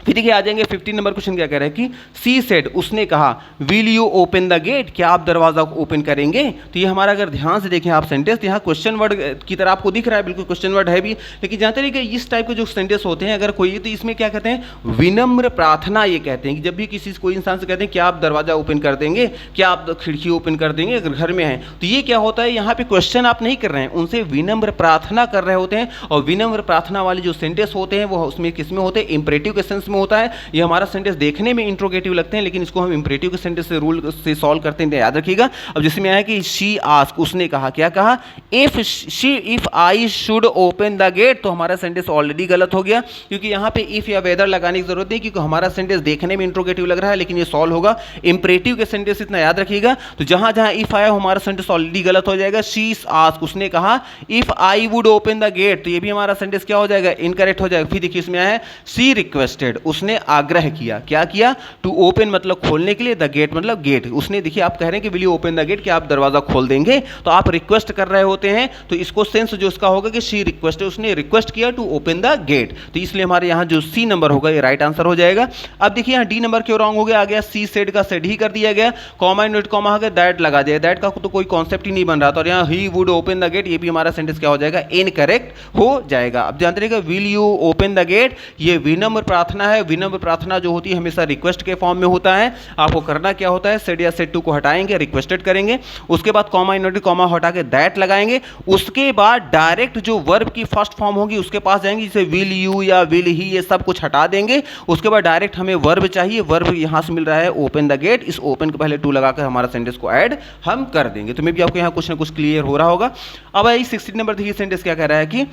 फिर देखिए आ जाएंगे 15 नंबर क्वेश्चन, क्या कह रहा है कि सी सेड, उसने कहा, will you open the gate, क्या आप दरवाजा को ओपन करेंगे। तो ये हमारा अगर ध्यान से देखें आप सेंटेंस, यहाँ क्वेश्चन वर्ड की तरह आपको दिख रहा है, बिल्कुल क्वेश्चन वर्ड है भी, लेकिन जानते रहिए कि इस टाइप के जो सेंटेंस होते हैं अगर कोई, तो इसमें क्या कहते हैं, विनम्र प्रार्थना। ये कहते हैं कि जब भी किसी कोई इंसान से कहते हैं क्या आप दरवाजा ओपन कर देंगे, क्या आप खिड़की ओपन कर देंगे अगर घर में है, तो ये क्या होता है, यहाँ पे क्वेश्चन आप नहीं कर रहे हैं, उनसे विनम्र प्रार्थना कर रहे होते हैं। और विनम्र प्रार्थना वाले जो सेंटेंस होते हैं वो उसमें किसमें होते हैं, इंपरेटिव के सेंस में होता है। ये हमारा सेंटेंस देखने में इंट्रोगेटिव लगते हैं, लेकिन इसको हम इंपरेटिव के सेंटेंस से रूल से सॉल्व करते हैं, याद रखिएगा। अब जिसमें आया कि शी आस्क, उसने कहा, क्या कहा, if I should open the gate, तो हमारा सेंटेंस ऑलरेडी गलत हो गया, क्योंकि यहाँ पे इफ या वेदर लगाने की जरूरत नहीं, क्योंकि हमारा सेंटेंस देखने में इंट्रोगेटिव लग रहा है, लेकिन ये सॉल्व होगा इंपरेटिव के सेंटेंस, इतना याद रखिएगा। तो जहां जहां इफ आया हमारा सेंटेंस ऑलरेडी गलत हो जाएगा। शी आस्क, उसने कहा, if I would open the gate, तो ये भी हमारा सेंटेंस क्या हो जाएगा, इनकरेक्ट हो जाएगा। फिर देखिए इसमें आया है शी रिक्वेस्टेड, उसने आग्रह किया, क्या किया, टू ओपन मतलब खोलने के लिए, द गेट मतलब गेट। उसने, देखिए आप कह रहे हैं कि will you open the gate, क्या आप दरवाजा खोल देंगे, तो आप रिक्वेस्ट कर रहे होते हैं, तो इसको सेंस जो इसका होगा कि शी रिक्वेस्ट, उसने रिक्वेस्ट किया टू ओपन द गेट, तो इसलिए हमारे यहां जो सी नंबर होगा ये राइट आंसर हो जाएगा। अब देखिए यहां डी नंबर क्यों रॉन्ग हो गया, आ गया सी सेड का सेड ही कर दिया गया, कॉमा इनवर्ट कॉमा आ गया, दैट लगा दिया, दैट का तो कोई कॉन्सेप्ट ही नहीं बन रहा था, और यहां he would open the gate, ये भी हमारा सेंटेंस क्या हो जाएगा, इनकरेक्ट हो जाएगा। अब जानते रहिएगा will you open the gate, ये विनम्र प्रार्थना है। विनम्र प्रार्थना जो होती है हमेशा रिक्वेस्ट के फॉर्म में होता है। आपको करना क्या होता है, सेड या सेड टू को हटाएंगे, रिक्वेस्टेड करेंगे, उसके बाद कॉमा इनवर्टेड कॉमा हटा के दैट लगाएंगे, उसके बाद डायरेक्ट जो वर्ब की फर्स्ट फॉर्म होगी उसके पास जाएंगे, जैसे विल यू या विल ही, ये सब कुछ हटा देंगे। उसके बाद डायरेक्ट हमें वर्ब चाहिए, वर्ब यहां से मिल रहा है ओपन द गेट, इस ओपन के पहले टू लगाकर हमारा सेंटेंस को ऐड हम कर देंगे। तो मे भी आपको यहां कुछ ना कुछ क्लियर हो रहा होगा। अब आई 16 नंबर देखिए सेंटेंस क्या कह रहा है कि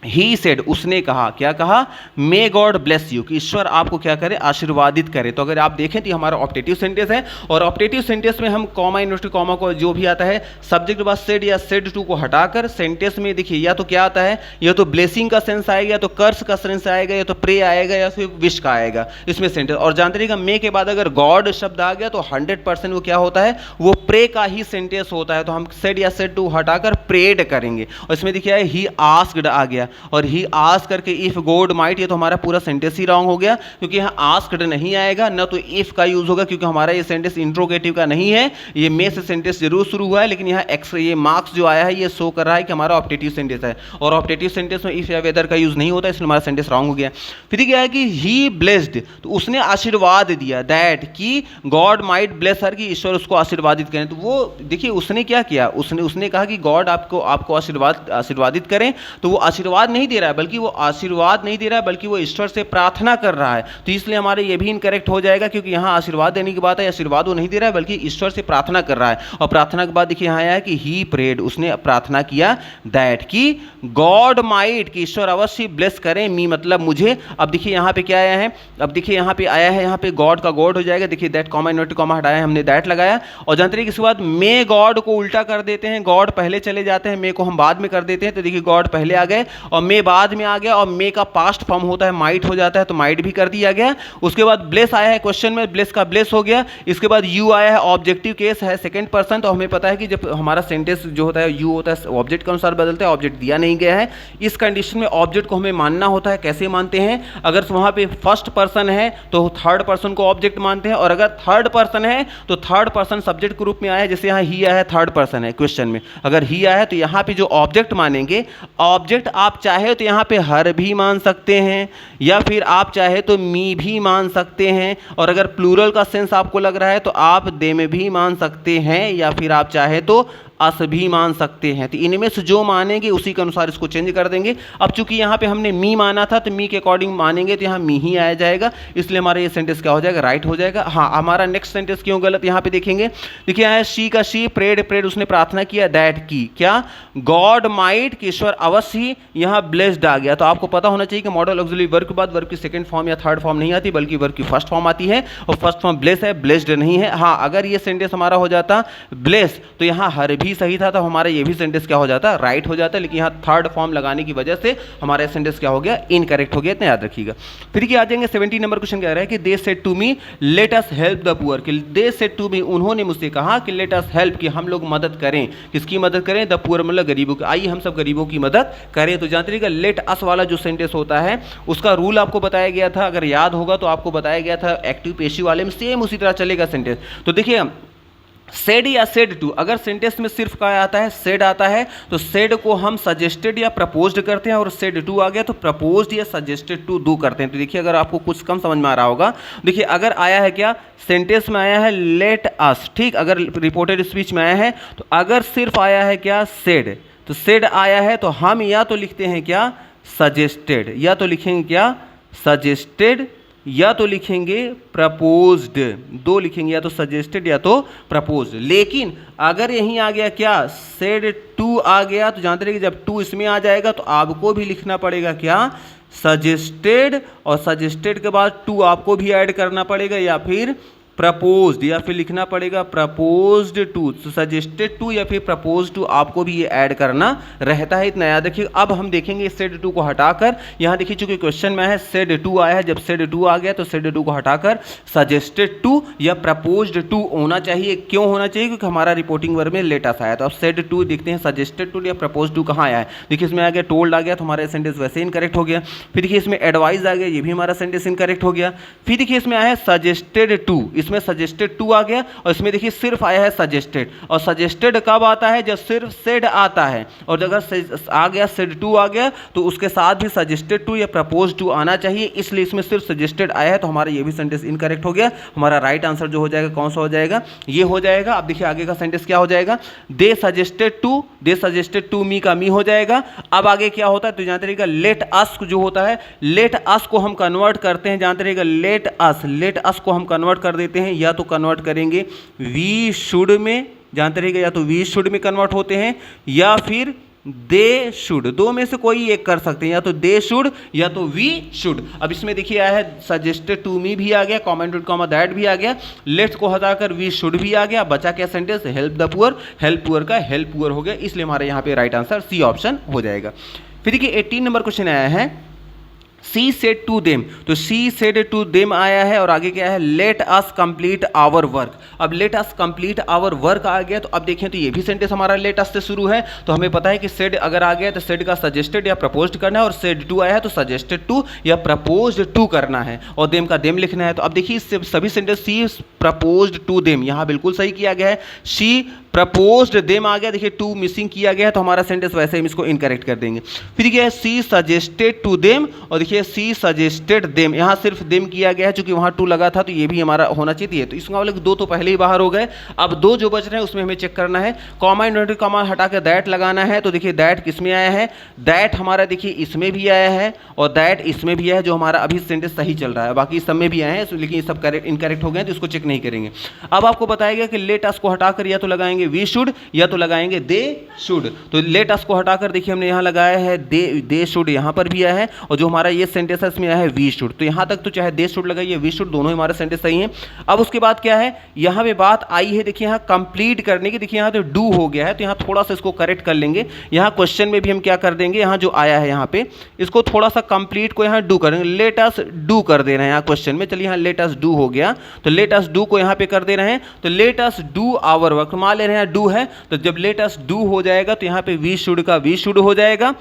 ही सेड, उसने कहा, क्या कहा, मे गॉड ब्लेस यू, कि ईश्वर आपको क्या करे, आशीर्वादित करे। तो अगर आप देखें तो हमारा ऑप्टेटिव सेंटेंस है, और ऑप्टेटिव सेंटेंस में हम कॉमा इन्वर्टेड कॉमा को जो भी आता है सब्जेक्ट के बाद सेड या सेड टू को हटाकर सेंटेंस में देखिए या तो क्या आता है, या तो ब्लेसिंग का सेंस आएगा, या तो कर्स का सेंस आएगा, या तो प्रे आएगा, या फिर विश का आएगा इसमें सेंटेंस। और जानते रहिएगा मे के बाद अगर गॉड शब्द आ गया तो 100% वो क्या होता है, वो प्रे का ही सेंटेंस होता है। तो हम सेड या सेड टू हटाकर प्रेड करेंगे। और इसमें देखिए ही आस्क्ड आ गया, और ही आस्क करके इफ गॉड माइट, ये तो हमारा पूरा सेंटेंस ही रॉन्ग हो गया, क्योंकि यहाँ आस्क्ड नहीं आएगा, ना तो इफ का यूज होगा, क्योंकि हमारा ये सेंटेंस इंट्रोगेटिव का नहीं है। ये मे से सेंटेंस जरूर शुरू हुआ है, लेकिन यहाँ एक्स्ट्रा ये मार्क्स जो आया है ये शो कर रहा है कि हमारा ऑप्टेटिव सेंटेंस है, और ऑप्टेटिव सेंटेंस में इफ या वेदर का यूज नहीं होता, इसलिए हमारा सेंटेंस रॉन्ग हो गया। फिर क्या है कि ही ब्लेस्ड, तो उसने आशीर्वाद दिया, दैट कि गॉड माइट ब्लेस हर, कि ईश्वर उसको आशीर्वादित करें। तो वो देखिए उसने क्या किया, उसने कहा कि गॉड आपको आशीर्वादित करें। तो वो आशीर्वाद नहीं दे रहा है, बल्कि वो आशीर्वाद नहीं दे रहा है, बल्कि वो ईश्वर से प्रार्थना कर रहा है। तो इसलिए हमारे ये भी इनकरेक्ट हो जाएगा, क्योंकि यहाँ आशीर्वाद देने की बात है, आशीर्वाद वो नहीं दे रहा है, बल्कि ईश्वर से प्रार्थना कर रहा है। और प्रार्थना के बाद देखिए यहाँ आया है कि ही प्रेड, उसने प्रार्थना किया, दैट कि गॉड माइट, कि ईश्वर अवश्य ब्लेस करें मी, मतलब मुझे। अब देखिए यहाँ पे क्या आया है, अब देखिए यहाँ पे आया है, यहाँ पे गॉड का गॉड हो जाएगा, देखिए दैट कॉमा इन्वर्टेड कॉमा हटाया, हमने दैट लगाया। और जानते रहिए इसके बाद मे गॉड को उल्टा कर देते हैं, गॉड पहले चले जाते हैं, मे को हम बाद में कर देते हैं। तो देखिए गॉड पहले आ गए और मे बाद में आ गया, और मे का पास्ट फॉर्म होता है माइट हो जाता है, तो माइट भी कर दिया गया। उसके बाद ब्लेस आया है क्वेश्चन में, ब्लेस का ब्लेस हो गया। इसके बाद यू आया है, ऑब्जेक्टिव केस है सेकंड पर्सन। तो हमें पता है कि जब हमारा सेंटेंस जो होता है यू होता है ऑब्जेक्ट के अनुसार बदलता है, ऑब्जेक्ट दिया नहीं गया है। इस कंडीशन में ऑब्जेक्ट को हमें मानना होता है, कैसे मानते हैं, अगर वहां पे फर्स्ट पर्सन है तो थर्ड पर्सन को ऑब्जेक्ट मानते हैं, और अगर थर्ड पर्सन है तो थर्ड पर्सन सब्जेक्ट के रूप में आया है। जैसे यहाँ ही आया है, थर्ड पर्सन है क्वेश्चन में, अगर ही आया है तो यहाँ पे जो ऑब्जेक्ट मानेंगे, ऑब्जेक्ट आप चाहे तो यहाँ पे हर भी मान सकते हैं, या फिर आप चाहे तो मी भी मान सकते हैं, और अगर प्लूरल का सेंस आपको लग रहा है तो आप देम भी मान सकते हैं, या फिर आप चाहे तो अस भी मान सकते हैं। तो इनमें से जो मानेंगे उसी के अनुसार इसको चेंज कर देंगे। अब चूंकि यहाँ पे हमने मी माना था तो मी के अकॉर्डिंग मानेंगे, तो यहाँ मी ही आया जाएगा, इसलिए हमारा ये सेंटेंस क्या हो जाएगा, राइट हो जाएगा। हाँ, हमारा नेक्स्ट सेंटेंस क्यों गलत यहाँ पे देखेंगे, देखिए यहाँ शी का शी, प्रेड उसने प्रार्थना किया, दैट की क्या, गॉड माइट, कि ईश्वर अवश्य ही, यहाँ ब्लेस्ड आ गया। तो आपको पता होना चाहिए कि मॉडल ऑक्सिलरी वर्ब के बाद वर्ब की सेकंड फॉर्म या थर्ड फॉर्म नहीं आती, बल्कि वर्ब की फर्स्ट फॉर्म आती है, और फर्स्ट फॉर्म ब्लेस है, ब्लेस्ड नहीं है। हाँ, अगर ये सेंटेंस हमारा हो जाता ब्लेस, तो यहाँ हर भी सही था, तो हमारा ये भी सेंटेंस क्या हो जाता, राइट हो जाता। लेकिन यहाँ थर्ड फॉर्म लगाने की वजह से हमारा सेंटेंस क्या हो गया, इनकरेक्ट हो गया, इतना याद रखिएगा। फिर क्या आ जाएंगे 17 नंबर क्वेश्चन कह रहा है कि they said to me let us help the poor, कि दे सेड टू मी, उन्होंने मुझसे कहा कि लेट अस हेल्प, कि हम लोग मदद करें, किसकी मदद करें, द पुअर मतलब गरीबों की, आइए हम सब गरीबों की मदद करें। तो जानते रहिएगा लेट अस वाला जो सेंटेंस होता है उसका रूल आपको बताया गया था, अगर याद होगा तो आपको बताया गया था एक्टिव पेशिव वाले में, सेम उसी तरह चलेगा सेंटेंस। तो देखिए सेड या सेड टू, अगर सेंटेंस में सिर्फ क्या आता है, सेड आता है, तो सेड को हम सजेस्टेड या प्रपोज्ड करते हैं, और सेड टू आ गया तो प्रपोज्ड या सजेस्टेड टू डू करते हैं। तो देखिए अगर आपको कुछ कम समझ में आ रहा होगा, देखिए अगर आया है क्या, सेंटेंस में आया है लेट अस, ठीक, अगर रिपोर्टेड स्पीच में आया है, तो अगर सिर्फ आया है क्या, सेड, तो सेड आया है तो हम या तो लिखते हैं क्या, सजेस्टेड, या तो लिखेंगे क्या, सजेस्टेड, या तो लिखेंगे प्रपोज्ड, दो लिखेंगे, या तो सजेस्टेड या तो प्रपोज्ड। लेकिन अगर यहीं आ गया क्या, सेड टू आ गया, तो जानते रहिए जब टू इसमें आ जाएगा तो आपको भी लिखना पड़ेगा क्या, सजेस्टेड, और सजेस्टेड के बाद टू आपको भी ऐड करना पड़ेगा, या फिर प्रपोज्ड, या फिर लिखना पड़ेगा प्रपोज्ड टू, सजेस्टेड टू या फिर प्रपोज्ड टू, आपको भी ये ऐड करना रहता है, इतना याद रखिए। अब हम देखेंगे सेड टू को हटाकर, यहाँ देखिए चूंकि क्वेश्चन में है सेड टू आया है, जब सेड टू आ गया तो सेड टू को हटाकर सजेस्टेड टू या प्रपोज्ड टू होना चाहिए। क्यों होना चाहिए, क्योंकि हमारा रिपोर्टिंग वर्ब में लेट अस आया। तो अब सेड टू देखते हैं, सजेस्टेड टू या प्रपोज्ड टू कहाँ आया है, देखिए इसमें आ गया टोल्ड आ गया, तो हमारा सेंटेंस वैसे इनकरेक्ट हो गया। फिर देखिए इसमें एडवाइस आ गया, ये भी हमारा सेंटेंस इनकरेक्ट हो गया। फिर देखिए इसमें आया है सजेस्टेड टू, इसमें सजेस्टेड टू आ गया, और इसमें देखिए सिर्फ आया है सजेस्टेड, और सजेस्टेड कब आता है, जब सिर्फ सेड आता है, और अगर आ गया सेड टू आ गया तो उसके साथ भी सजेस्टेड टू या प्रपोज टू आना चाहिए, इसलिए इसमें सिर्फ सजेस्टेड आया है, तो हमारा ये भी सेंटेंस इनकरेक्ट हो गया। हमारा राइट आंसर जो हो जाएगा कौन सा हो जाएगा, ये हो जाएगा। अब देखिए आगे का सेंटेंस क्या हो जाएगा, दे सजेस्टेड टू मी का मी हो जाएगा। अब आगे क्या होता है, तो जानते रहिएगा लेट अस जो होता है, लेट अस को हम कन्वर्ट करते हैं, जानते रहिएगा लेट अस को हम कन्वर्ट कर देते हैं, या तो कन्वर्ट करेंगे वी शुड में, जानते रहिएगा या तो वी शुड में कन्वर्ट होते हैं, या फिर दे शुड, दो में से कोई एक कर सकते हैं, या तो दे शुड या तो वी शुड। अब इसमें देखिए आया है सजेस्टेड टू मी भी आ गया, कमेंटेड कॉमा दैट भी आ गया, लेट्स को हटाकर वी शुड भी आ गया, बचा क्या sentence, help the poor, help poor का हेल्प पुअर हो गया, इसलिए हमारे यहाँ पे राइट आंसर सी ऑप्शन हो जाएगा। फिर देखिए 18 नंबर क्वेश्चन आया है, सी सेड टू देम, तो सी सेड टू देम आया है और आगे क्या है, let us complete our work. अब let us complete our work आ गया, तो अब देखें तो ये भी सेंटेंस हमारा लेट अस से शुरू है, तो हमें पता है कि सेड अगर आ गया तो सेड का सजेस्टेड या प्रपोज्ड करना है, और सेड टू आया है तो सजेस्टेड टू या प्रपोज्ड टू करना है, और देम का देम लिखना है। तो अब देखिए इससे सभी sentence she proposed to them यहाँ बिल्कुल सही किया गया है, सी प्रपोज्ड देम आ गया, देखिए टू मिसिंग किया गया है, तो हमारा सेंटेंस वैसे हम इसको इनकरेक्ट कर देंगे। फिर क्या है, सी सजेस्टेड टू देम, और देखिए सी सजेस्टेड देम, यहाँ सिर्फ देम किया गया है, चूंकि वहाँ टू लगा था तो ये भी हमारा होना चाहिए, तो इसका मतलब दो तो पहले ही बाहर हो गए। अब दो जो बच रहे हैं उसमें हमें चेक करना है, कॉमा इन्वर्टेड कॉमा हटा के दैट लगाना है, तो देखिए दैट किसमें आया है, दैट हमारा देखिए इसमें भी आया है और दैट इसमें भी है, जो हमारा अभी सेंटेंस सही चल रहा है, बाकी सब में भी आए हैं, लेकिन सब करेक्ट इनकरेक्ट हो गए तो इसको चेक नहीं करेंगे। अब आपको बताया गया कि लेट अस को हटाकर या तो लगाएंगे वी शुड या तो लगाएंगे दे शुड, तो लेट अस को हटाकर देखिए हमने यहाँ लगाया है दे शुड, यहाँ पर भी आया है, और जो हमारा ये सेंटेंस है इसमें आया है वी शुड, तो यहाँ तक तो चाहे दे शुड लगाइए वी शुड, दोनों हमारे सेंटेंस सही हैं। अब उसके बाद क्या है, यहाँ पे बात आई है देखिए यहाँ कंप्लीट करने की, देखिए यहाँ तो डू हो गया है, तो यहाँ थोड़ा सा इसको करेक्ट कर लेंगे, यहाँ क्वेश्चन में भी हम क्या कर देंगे, यहाँ जो आया है यहाँ पे इसको थोड़ा सा कंप्लीट को यहाँ डू करेंगे, लेट अस डू कर दे रहे हैं यहाँ क्वेश्चन में, चलिए यहाँ लेट अस डू हो गया, तो लेट अस डू को यहाँ पे कर दे रहे हैं, तो let us do our work, मान ले रहे हैं डू है, तो जब लेट अस डू हो जाएगा तो यहाँ पे वी शुड का वी शुड हो जाएगा।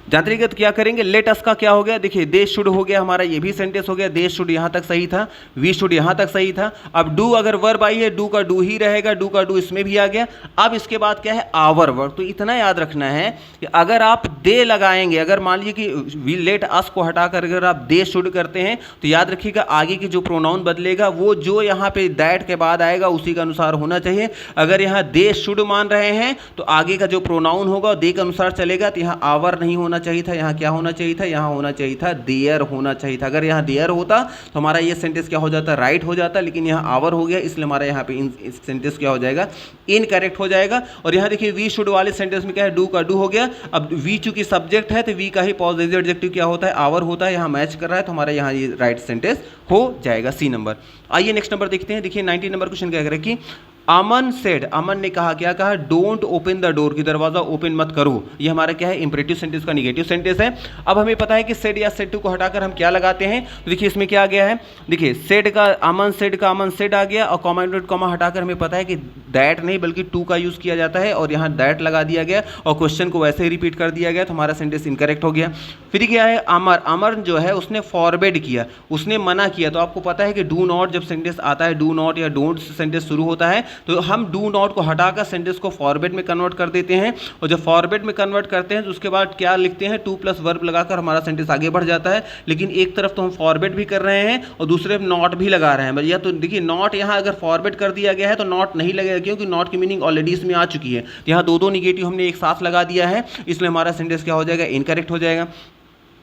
जानते हैं तो क्या करेंगे, लेट अस का क्या हो गया, देखिए दे शुड हो गया, हमारा ये भी सेंटेंस हो गया, दे शुड यहाँ तक सही था, वी शुड यहाँ तक सही था। अब डू अगर वर्ब आई है, डू का डू ही रहेगा, डू का डू इसमें भी आ गया। अब इसके बाद क्या है, आवर वर्ब, तो इतना याद रखना है कि अगर आप दे लगाएंगे, अगर मान लीजिए कि वी लेट अस को हटाकर अगर आप दे शुड करते हैं, तो याद रखिएगा आगे की जो प्रोनाउन बदलेगा वो जो यहाँ पे दैट के बाद आएगा उसी के अनुसार होना चाहिए। अगर यहाँ दे शुड मान रहे हैं तो आगे का जो प्रोनाउन होगा दे के अनुसार चलेगा, तो यहाँ आवर नहीं होना चाहिए था, यहाँ क्या होना चाहिए था, यहाँ होना चाहिए था देयर होना चाहिए था। अगर यहाँ देयर होता तो हमारा ये सेंटेंस क्या हो जाता, राइट हो जाता, लेकिन यहाँ आवर हो गया, इसलिए हमारा यहाँ पे इस सेंटेंस क्या हो जाएगा, इनकरेक्ट हो जाएगा। और यहाँ देखिए वी शुड वाले सेंटेंस में क्या है, डू का डू हो गया। अब वी चूंकि सब्जेक्ट है तो वी का ही पॉजिटिव एडजेक्टिव क्या होता है, आवर होता है, यहाँ मैच कर रहा है, तो हमारा यहाँ ये राइट सेंटेंस हो जाएगा, सी नंबर। आइए नेक्स्ट नंबर देखते हैं। देखिए 19 नंबर क्वेश्चन क्या कह रहा है कि अमन सेड, अमन ने कहा, क्या कहा, डोंट ओपन द डोर, की दरवाजा ओपन मत करो। ये हमारा क्या है, इंपरेटिव सेंटेंस का निगेटिव सेंटेंस है। अब हमें पता है कि सेड या सेड टू को हटाकर हम क्या लगाते हैं, तो देखिए इसमें क्या आ गया है, देखिए सेड का अमन सेड आ गया, और कॉमा इन्वर्टेड कॉमा हटाकर हमें पता है कि दैट नहीं बल्कि टू का यूज किया जाता है, और यहाँ दैट लगा दिया गया और क्वेश्चन को वैसे ही रिपीट कर दिया गया, तो हमारा सेंटेंस इनकरेक्ट हो गया। फिर क्या है, अमर, अमर जो है उसने फॉरबिड किया, उसने मना किया। तो आपको पता है कि डू नॉट जब सेंटेंस आता है, डू नॉट या डोंट सेंटेंस शुरू होता है, तो हम डू नॉट को हटाकर सेंटेंस को फॉरबिड में कन्वर्ट कर देते हैं, और जब फॉरबिड में कन्वर्ट करते हैं तो उसके बाद क्या लिखते हैं, टू प्लस वर्ब लगाकर हमारा सेंटेंस आगे बढ़ जाता है। लेकिन एक तरफ तो हम फॉरबिड भी कर रहे हैं और दूसरे नॉट भी लगा रहे हैं, या तो देखिए नॉट यहाँ अगर फॉरबिड कर दिया गया है तो नॉट नहीं लगेगा, क्योंकि नॉट की मीनिंग ऑलरेडी इसमें आ चुकी है। यहाँ दो निगेटिव हमने एक साथ लगा दिया है, इसलिए हमारा सेंटेंस क्या हो जाएगा, इनकरेक्ट हो जाएगा।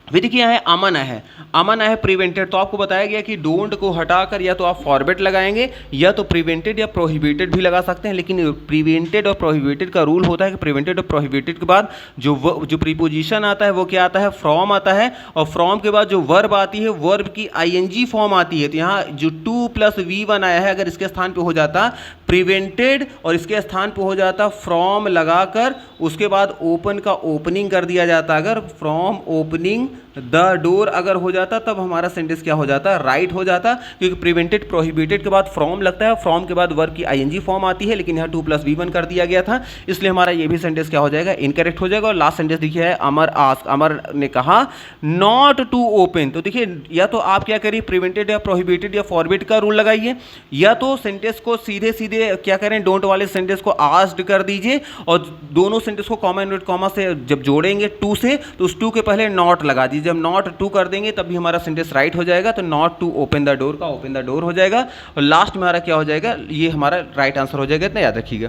फिर देखिए है अमन है, अमन है प्रिवेंटेड, तो आपको बताया गया कि डोंट को हटाकर या तो आप फॉरबिड लगाएंगे या तो प्रिवेंटेड या प्रोहिबिटेड भी लगा सकते हैं। लेकिन प्रिवेंटेड और प्रोहिबिटेड का रूल होता है कि प्रिवेंटेड और प्रोहिबिटेड के बाद जो प्रीपोजिशन आता है वो क्या आता है, फ्रॉम आता है, और फ्रॉम के बाद जो वर्ब आती है वर्ब की आईएनजी फॉर्म आती है। तो यहाँ जो 2+V1 आया है, अगर इसके स्थान पे हो जाता प्रिवेंटेड और इसके स्थान पे हो जाता फ्रॉम लगाकर, उसके बाद ओपन का ओपनिंग कर दिया जाता, अगर फ्रॉम ओपनिंग द डोर अगर हो जाता तब हमारा सेंटेंस क्या हो जाता, राइट हो जाता, क्योंकि प्रिवेंटेड प्रोहिबिटेड के बाद फ्रॉम लगता है, फ्रॉम के बाद वर्ब की आईएनजी फॉर्म आती है, लेकिन यहाँ 2+V1 कर दिया गया था, इसलिए हमारा ये भी सेंटेंस क्या हो जाएगा, इनकरेक्ट हो जाएगा। और लास्ट सेंटेंस देखिए है अमर आस्क, अमर ने कहा नॉट टू ओपन। तो देखिए या तो आप क्या करिए, प्रिवेंटेड या प्रोहिबिटेड या फॉरबिड का रूल लगाइए, या तो सेंटेंस को सीधे सीधे क्या करें, डोंट वाले सेंटेंस को आस्क्ड कर दीजिए, और दोनों सेंटेंस को कॉमा इन्वर्टेड कॉमा से जब जोड़ेंगे टू से, तो उस टू के पहले नॉट लगा दीजिए। जब नॉट टू कर देंगे तब भी हमारा सेंटेंस राइट हो जाएगा, तो not to open the door का ओपन द डोर हो जाएगा, और लास्ट में हमारा क्या हो जाएगा, ये हमारा राइट आंसर हो जाएगा, इतना याद रखिएगा।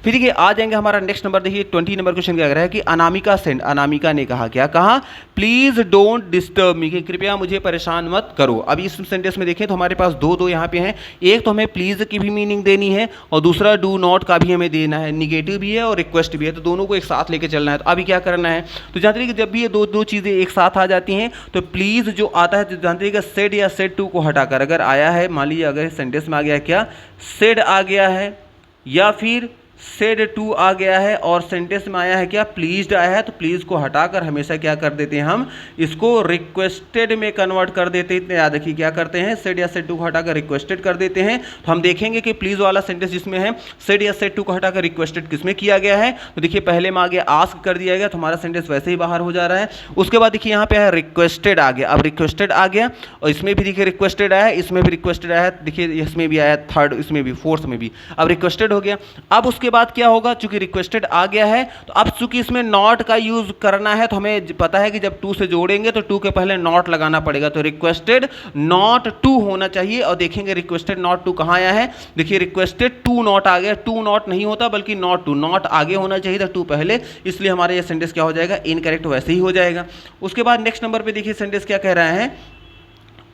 फिर देखिए आ जाएंगे हमारा नेक्स्ट नंबर, देखिए 20 नंबर क्वेश्चन क्या कह रहा है कि अनामिका सेंड, अनामिका ने कहा, क्या कहा, प्लीज डोंट डिस्टर्ब मी, कि कृपया मुझे परेशान मत करो। अब इस सेंटेंस में देखें तो हमारे पास दो यहाँ पे हैं, एक तो हमें प्लीज की भी मीनिंग देनी है और दूसरा डू नॉट का भी हमें देना है, निगेटिव भी है और रिक्वेस्ट भी है, तो दोनों को एक साथ लेके चलना है। तो अभी क्या करना है, तो जानते हैं कि जब भी ये दो चीज़ें एक साथ आ जाती हैं तो प्लीज जो आता है, तो जानते हैं कि सेड या सेड टू को हटाकर अगर आया है, मान लीजिए अगर सेंटेंस में आ गया क्या, सेड आ गया है या फिर सेड टू आ गया है और सेंटेंस में आया है क्या, प्लीज्ड आया है, तो प्लीज को हटाकर हमेशा क्या कर देते हैं, हम इसको रिक्वेस्टेड में कन्वर्ट कर देते हैं। याद रखिए क्या करते हैं, सेड या सेड टू को हटाकर रिक्वेस्टेड कर देते हैं। तो हम देखेंगे कि प्लीज वाला सेंटेंस जिसमें है सेड या सेड टू को हटाकर रिक्वेस्टेड किसमें किया गया है, तो देखिए पहले में आ गया आस्क कर दिया गया, तो हमारा सेंटेंस वैसे ही बाहर हो जा रहा है। उसके बाद देखिए यहाँ पे है रिक्वेस्टेड आ गया, अब रिक्वेस्टेड आ गया और इसमें भी देखिए रिक्वेस्टेड आया है, इसमें भी रिक्वेस्टेड आया है, देखिए इसमें भी आया, थर्ड इसमें भी, फोर्थ में भी, अब रिक्वेस्टेड हो गया। अब उसके बाद क्या होगा, चूंकि रिक्वेस्टेड आ गया है तो अब चूंकि इसमें नॉट का यूज करना है, तो हमें पता है कि जब टू से जोड़ेंगे तो टू के पहले नॉट लगाना पड़ेगा, तो रिक्वेस्टेड नॉट टू होना चाहिए। और देखेंगे रिक्वेस्टेड नॉट टू कहां आया है, देखिए रिक्वेस्टेड टू नॉट आ गया, टू नॉट नहीं होता बल्कि नॉट टू, नॉट आगे होना चाहिए था, टू पहले, इसलिए हमारा यह सेंटेंस क्या हो जाएगा, इनकरेक्ट वैसे ही हो जाएगा। उसके बाद नेक्स्ट नंबर पे देखिए सेंटेंस क्या कह रहा है,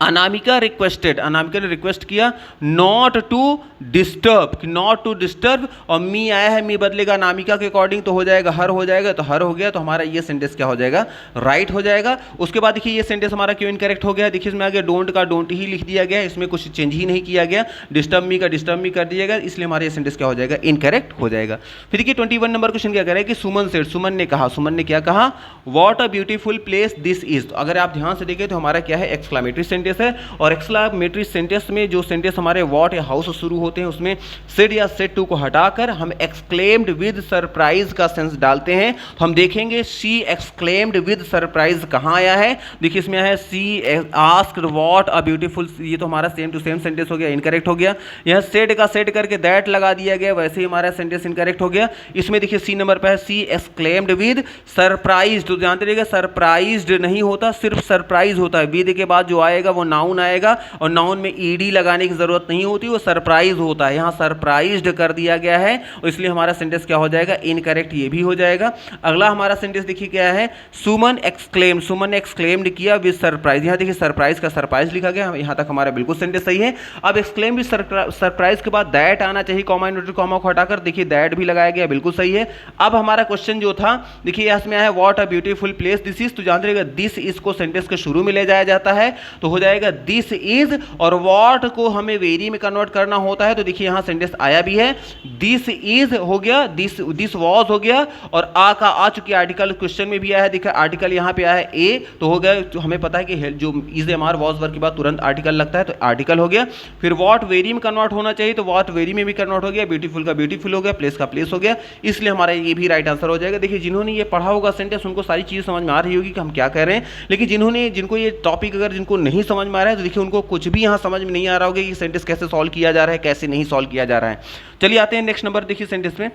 अनामिका रिक्वेस्टेड, अनामिका ने रिक्वेस्ट किया not to disturb, not to disturb, और मी आया है, मी बदलेगा अनामिका के अकॉर्डिंग तो हो जाएगा हर, हो जाएगा तो हर हो गया, तो हमारा ये सेंटेंस क्या हो जाएगा, राइट हो जाएगा। उसके बाद देखिए ये सेंटेंस हमारा क्यों इनकरेक्ट हो गया, देखिए इसमें आगे डोंट का डोंट ही लिख दिया गया है, इसमें कुछ चेंज ही नहीं किया गया, डिस्टर्ब मी का डिस्टर्ब मी कर दिया गया, इसलिए हमारा ये सेंटेंस क्या हो जाएगा, इनकरेक्ट हो जाएगा। फिर देखिए 21 नंबर क्वेश्चन क्या कह रहा है कि सुमन सेड, सुमन ने कहा, सुमन ने क्या कहा, what a beautiful place this is. तो अगर आप ध्यान से देखें तो हमारा क्या है, एक्सक्लेमेटरी सेंटेंस है, और एक्सक्लेमेटरी सेंटेंस में जो सेंटेंस हमारे व्हाट या हाउ से शुरू होते हैं उसमें सेड या सेड टू को हटाकर हम एक्सक्लेम्ड विद सरप्राइज का सेंस डालते हैं। तो हम देखेंगे शी एक्सक्लेम्ड विद सरप्राइज कहाँ आया है, देखिए इसमें है she asked what a beautiful, ये तो हमारा सेम टू सेम सेंटेंस हो गया, इनकरेक्ट हो गया। यह सेड का सेड करके दैट लगा दिया गया, वैसे ही हमारा सेंटेंस इनकरेक्ट हो गया। इसमें देखिए सी नंबर पर है शी एक्सक्लेम्ड विद सरप्राइज, तो जानते रहिएगा सरप्राइज्ड नहीं होता, सिर्फ सरप्राइज होता है, विद के बाद जो आएगा वो नाउन आएगा और नाउन में ईडी लगाने की जरूरत नहीं होती, वो सरप्राइज होता है, यहाँ सरप्राइज्ड कर दिया गया है और इसलिए हमारा सेंटेंस क्या हो जाएगा, इनकरेक्ट ये भी हो जाएगा। अगला हमारा सेंटेंस देखिए क्या है, सुमन एक्सक्लेम, सुमन ने एक्सक्लेम्ड किया विद सरप्राइज, यहाँ देखिए सरप्राइज का सरप्राइज लिखा गया, यहाँ तक हमारा बिल्कुल सेंटेंस सही है। अब एक्सक्लेम विद सरप्राइज के बाद दैट आना चाहिए, कॉमा इनवर्टेड कॉमा को हटाकर देखिए दैट भी लगाया गया, बिल्कुल सही है। अब हमारा क्वेश्चन जो था देखिए इसमें है what a beautiful place this is, तो जानते रहिएगा दिस इज को सेंटेंस के शुरू में ले जाया जाता है तो हो जाएगा दिस इज, और व्हाट को हमें वेरी में कन्वर्ट करना होता है, तो देखिए यहां सेंटेंस आया भी है, दिस इज हो गया, दिस वाज हो गया, और आ का आ चुकी आर्टिकल क्वेश्चन में भी आया है, देखिए आर्टिकल यहां पे आया है ए, तो हो गया, तो हमें पता है कि जो इज एमआर वाज वर्ब के बाद तुरंत आर्टिकल लगता है तो आर्टिकल हो गया। फिर व्हाट वेरी में कन्वर्ट होना चाहिए तो व्हाट वेरी में भी कन्वर्ट हो गया, ब्यूटीफुल का ब्यूटीफुल हो गया, प्लेस का प्लेस हो गया, इसलिए हमारा ये भी राइट आंसर हो जाएगा। देखिए जिन्होंने ये पढ़ा होगा सेंटेंस उनको सारी चीज़ समझ में आ रही होगी कि हम क्या कह रहे हैं, लेकिन जिनको ये टॉपिक अगर जिनको नहीं समझ में आ रहा है तो देखिए उनको कुछ भी यहाँ समझ में नहीं आ रहा होगा कि सेंटेंस कैसे सॉल्व किया जा रहा है, कैसे नहीं सॉल्व किया जा रहा है। चलिए आते हैं नेक्स्ट नंबर, देखिए सेंटेंस में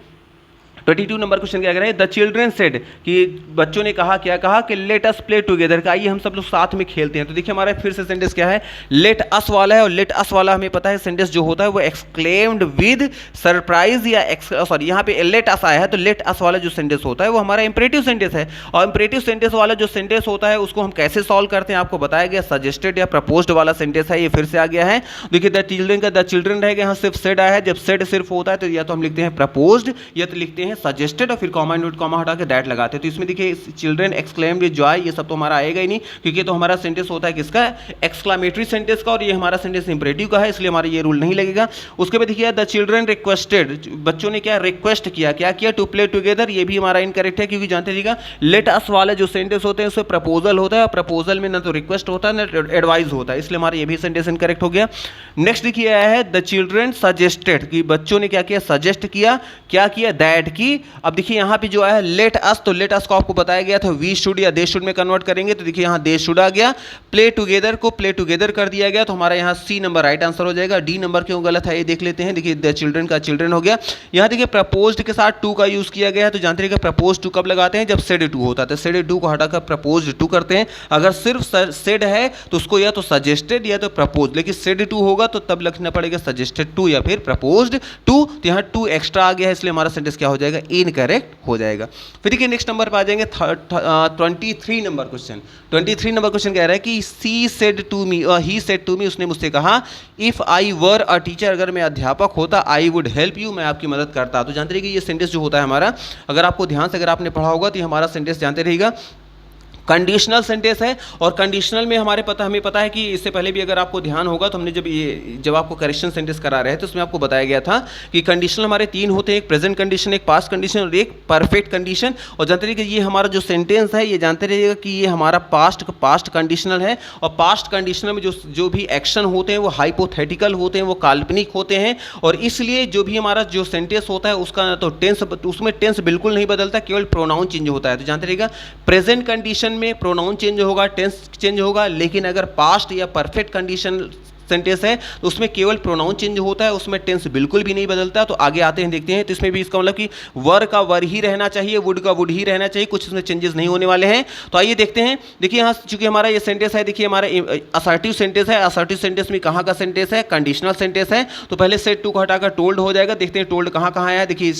22 नंबर क्वेश्चन क्या कह रहे हैं, द चिल्ड्रन सेड, कि बच्चों ने कहा, क्या कहा कि लेट अस प्ले टुगेदर, का आइए हम सब लोग साथ में खेलते हैं। तो देखिए हमारा फिर से सेंटेंस क्या है, लेट अस वाला है, और लेट अस वाला हमें पता है सेंटेंस जो होता है वो एक्सक्लेम्ड विद सरप्राइज या सॉरी यहाँ पे लेट अस आया है, तो लेट अस वाला जो सेंटेंस होता है वो हमारा इंपरेटिव सेंटेंस है, और इंपरेटिव सेंटेंस वाला जो सेंटेंस होता है उसको हम कैसे सॉल्व करते हैं आपको बताया गया, सजेस्टेड या प्रपोज्ड वाला सेंटेंस है, ये फिर से आ गया है। देखिए द चिल्ड्रन का द चिल्ड्रन रहेगा, यहाँ सिर्फ सेड आया है, जब सेड सिर्फ होता है तो या तो हम लिखते हैं प्रपोज्ड या तो लिखते हैं सजेस्टेड और फिर कॉमा नोट कॉमा हटा के दैट लगाते हैं। तो इसमें देखिए चिल्ड्रन एक्सक्लेम्ड विद जॉय, ये सब तो हमारा आएगा ही नहीं क्योंकि तो हमारा सेंटेंस होता है किसका, एक्सक्लेमेटरी सेंटेंस का, और ये हमारा सेंटेंस इंपरेटिव का है, इसलिए हमारा ये रूल नहीं लगेगा। उसके बाद देखिए द चिल्ड्रन रिक्वेस्टेड, बच्चों ने क्या रिक्वेस्ट किया, क्या किया, टू प्ले टुगेदर, ये भी हमारा इनकरेक्ट है क्योंकि जानते रहिएगा लेट अस वाले जो सेंटेंस होते हैं उसमें प्रपोजल होता है, और प्रपोजल में ना तो रिक्वेस्ट होता है ना एडवाइस होता है, इसलिए हमारा ये भी सेंटेंस इनकरेक्ट हो गया। नेक्स्ट देखिए आया है द चिल्ड्रन सजेस्टेड, कि बच्चों ने क्या किया, सजेस्ट किया, क्या किया, दैट की कि अब देखिए यहाँ पे जो है लेट अस, तो लेट अस को आपको बताया गया था वी शुड या दे शुड में कन्वर्ट करेंगे, तो देखिए यहाँ दे शुड आ गया। प्ले टुगेदर को प्ले टुगेदर कर दिया गया, तो हमारा यहाँ सी नंबर राइट आंसर हो जाएगा। डी नंबर क्यों गलत है ये देख लेते हैं। देखिए द चिल्ड्रन का चिल्ड्रन हो गया। यहाँ देखिए प्रपोज्ड के साथ टू का यूज किया गया है, तो जानते हैं प्रपोज टू कब लगाते हैं, जब सेड टू होता है, तो सेड टू को हटाकर प्रपोज टू करते हैं। अगर सिर्फ सेड है तो उसको या तो सजेस्टेड या तो प्रपोज, लेकिन सेड टू होगा तो तब लिखना पड़ेगा सजेस्टेड टू या फिर प्रपोज्ड टू, तो यहाँ टू एक्स्ट्रा आ गया है, इसलिए हमारा सेंटेंस क्या हो जाएगा, इनकरेक्ट हो जाएगा। फिर देखिए नेक्स्ट नंबर पर आ जाएंगे 23 नंबर क्वेश्चन। 23 नंबर क्वेश्चन कह रहा है कि she said to me, he said to me, उसने मुझसे कहा if I were a teacher, अगर मैं अध्यापक होता, आई वुड हेल्प यू, मैं आपकी मदद करता। तो जानते रहिए कि ये सेंटेंस जो होता है हमारा, अगर आपको ध्यान से अगर आपने पढ़ा होगा तो ये हमारा सेंटेंस जानते रहिएगा कंडीशनल सेंटेंस है। और कंडीशनल में हमें पता है कि इससे पहले भी अगर आपको ध्यान होगा तो हमने जब आपको करेक्शन सेंटेंस करा रहे थे तो उसमें आपको बताया गया था कि कंडीशनल हमारे तीन होते हैं, एक प्रेजेंट कंडीशन, एक पास्ट कंडीशन और एक परफेक्ट कंडीशन। और जानते रहिए कि ये हमारा जो सेंटेंस है ये जानते रहिएगा कि ये हमारा पास्ट कंडीशनल है। और पास्ट कंडीशनल में जो भी एक्शन होते हैं वो हाइपोथेटिकल होते हैं, वो काल्पनिक होते हैं, और इसलिए जो भी हमारा जो सेंटेंस होता है उसका तो टेंस, उसमें टेंस बिल्कुल नहीं बदलता, केवल प्रोनाउन चेंज होता है। तो जानते रहिएगा प्रेजेंट कंडीशन में प्रोनाउन चेंज होगा, टेंस चेंज होगा, लेकिन अगर पास्ट या परफेक्ट कंडीशन सेंटेंस है तो उसमें केवल प्रोनाउन चेंज होता है, उसमें टेंस बिल्कुल भी नहीं बदलता। तो आगे आते हैं देखते हैं, तो इसमें भी इसका मतलब कि वर का वर ही रहना चाहिए, वुड का वुड ही रहना चाहिए, कुछ इसमें चेंजेस नहीं होने वाले हैं। तो आइए देखते हैं। देखिए यहाँ चूंकि हमारा ये सेंटेंस है, देखिए हमारा असर्टिव सेंटेंस है। असर्टिव सेंटेंस में कहाँ का सेंटेंस है, कंडीशनल सेंटेंस है। तो पहले सेड टू को हटाकर टोल्ड हो जाएगा। देखते हैं टोल्ड कहाँ कहाँ आया है। देखिए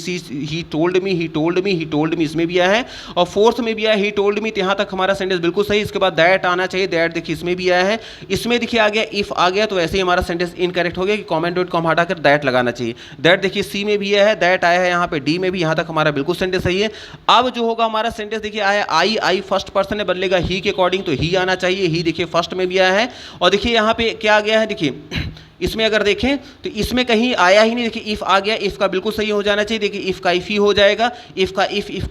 he told me, he told me, he told me, इसमें भी आया है, और फोर्थ में भी आया ही टोल्ड मी। यहाँ तक हमारा सेंटेंस बिल्कुल सही। इसके बाद दैट आना चाहिए, दैट देखिए इसमें भी आया है, इसमें देखिए आ गया इफ आ गया, तो ऐसे ही हमारा सेंटेंस इनकरेक्ट हो गया कि कॉमन डॉट कॉम हटाकर दैट लगाना चाहिए। दैट देखिए सी में भी है, दैट आया है यहाँ पे, डी में भी, यहाँ तक हमारा बिल्कुल सेंटेंस सही है। अब जो होगा हमारा सेंटेंस देखिए आया आई फर्स्ट पर्सन है, बदलेगा ही के अकॉर्डिंग, तो ही आना चाहिए, ही देखिए फर्स्ट में भी आया है। और देखिए यहाँ पे क्या आ गया है, देखिए इसमें अगर देखें तो इसमें कहीं आया ही नहीं। देखिए इफ आ गया, इफ का बिल्कुल सही हो जाना चाहिए। देखिए इफ का इफ ही हो जाएगा, इफ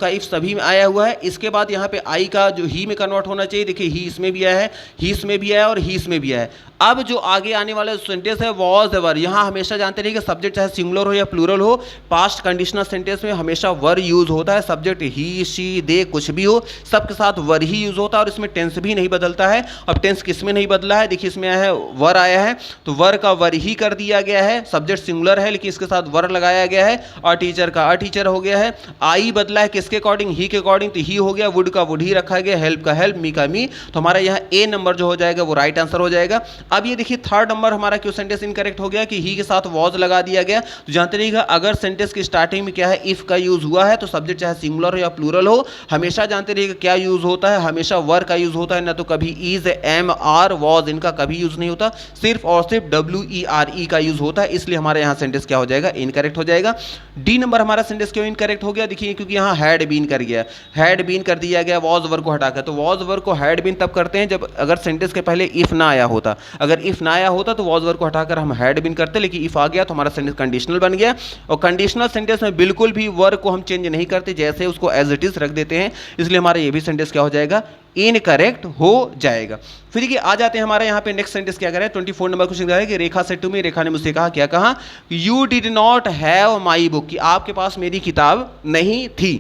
का इफ सभी में आया हुआ है। इसके बाद यहाँ पे आई का जो ही में कन्वर्ट होना चाहिए। देखिए ही इसमें भी आया है, ही इसमें भी आया और ही इसमें भी आया है। अब जो आगे आने वाला सेंटेंस है वॉज वर, यहाँ हमेशा जानते रहिए कि सब्जेक्ट चाहे सिंगुलर हो या प्लूरल हो, पास्ट कंडीशनल सेंटेंस में हमेशा वर यूज होता है। सब्जेक्ट ही शी दे कुछ भी हो, सबके साथ वर ही यूज होता है, और इसमें टेंस भी नहीं बदलता है। अब टेंस किस में नहीं बदला है, देखिए इसमें आया है वर आया है, तो वर का वर ही कर दिया गया है। सब्जेक्ट सिंगुलर है लेकिन इसके साथ वर लगाया गया है, और टीचर का टीचर हो गया है। आई बदला है किसके अकॉर्डिंग, ही के अकॉर्डिंग, तो ही हो गया, वुड का वुड ही रखा गया, हेल्प का हेल्प, मी का मी। तो हमारा यहाँ ए नंबर जो हो जाएगा वो राइट आंसर हो जाएगा। अब ये देखिए थर्ड नंबर हमारा क्यों सेंटेंस इनकरेक्ट हो गया कि ही के साथ वॉज लगा दिया गया। तो जानते रहिएगा अगर सेंटेंस की स्टार्टिंग में क्या है, इफ का यूज हुआ है, तो सब्जेक्ट चाहे सिंगुलर हो या प्लूरल हो, हमेशा जानते रहिएगा क्या यूज होता है, हमेशा वर का यूज होता है, ना तो कभी इज, एम, आर, वॉज इनका कभी यूज नहीं होता, सिर्फ और सिर्फ WERE का यूज होता है। इसलिए हमारे यहाँ सेंटेंस क्या हो जाएगा, इनकरेक्ट हो जाएगा। डी नंबर हमारा सेंटेंस क्यों इनकरेक्ट हो गया, देखिए क्योंकि यहाँ हैड बीन कर गया, हैड बीन कर दिया गया वॉज वर को हटाकर। तो वॉज वर को हैड बीन तब करते हैं जब अगर सेंटेंस के पहले इफ ना आया होता, अगर इफ ना आया होता तो वॉज वर को हटाकर हम हैड बीन करते, लेकिन इफ आ गया तो हमारा सेंटेंस कंडीशनल बन गया। और कंडीशनल सेंटेंस में बिल्कुल भी वर्ब को हम चेंज नहीं करते, जैसे उसको एज इट इज रख देते हैं, इसलिए हमारा ये भी सेंटेंस क्या हो जाएगा, इनकरेक्ट हो जाएगा। फिर देखिए आ जाते हैं हमारे यहाँ पे नेक्स्ट सेंटेंस क्या करें, 24 नंबर क्वेश्चन है कि रेखा सेड टू मी, रेखा ने मुझसे कहा, क्या कहा, you did not have my book, कि आपके पास मेरी किताब नहीं थी।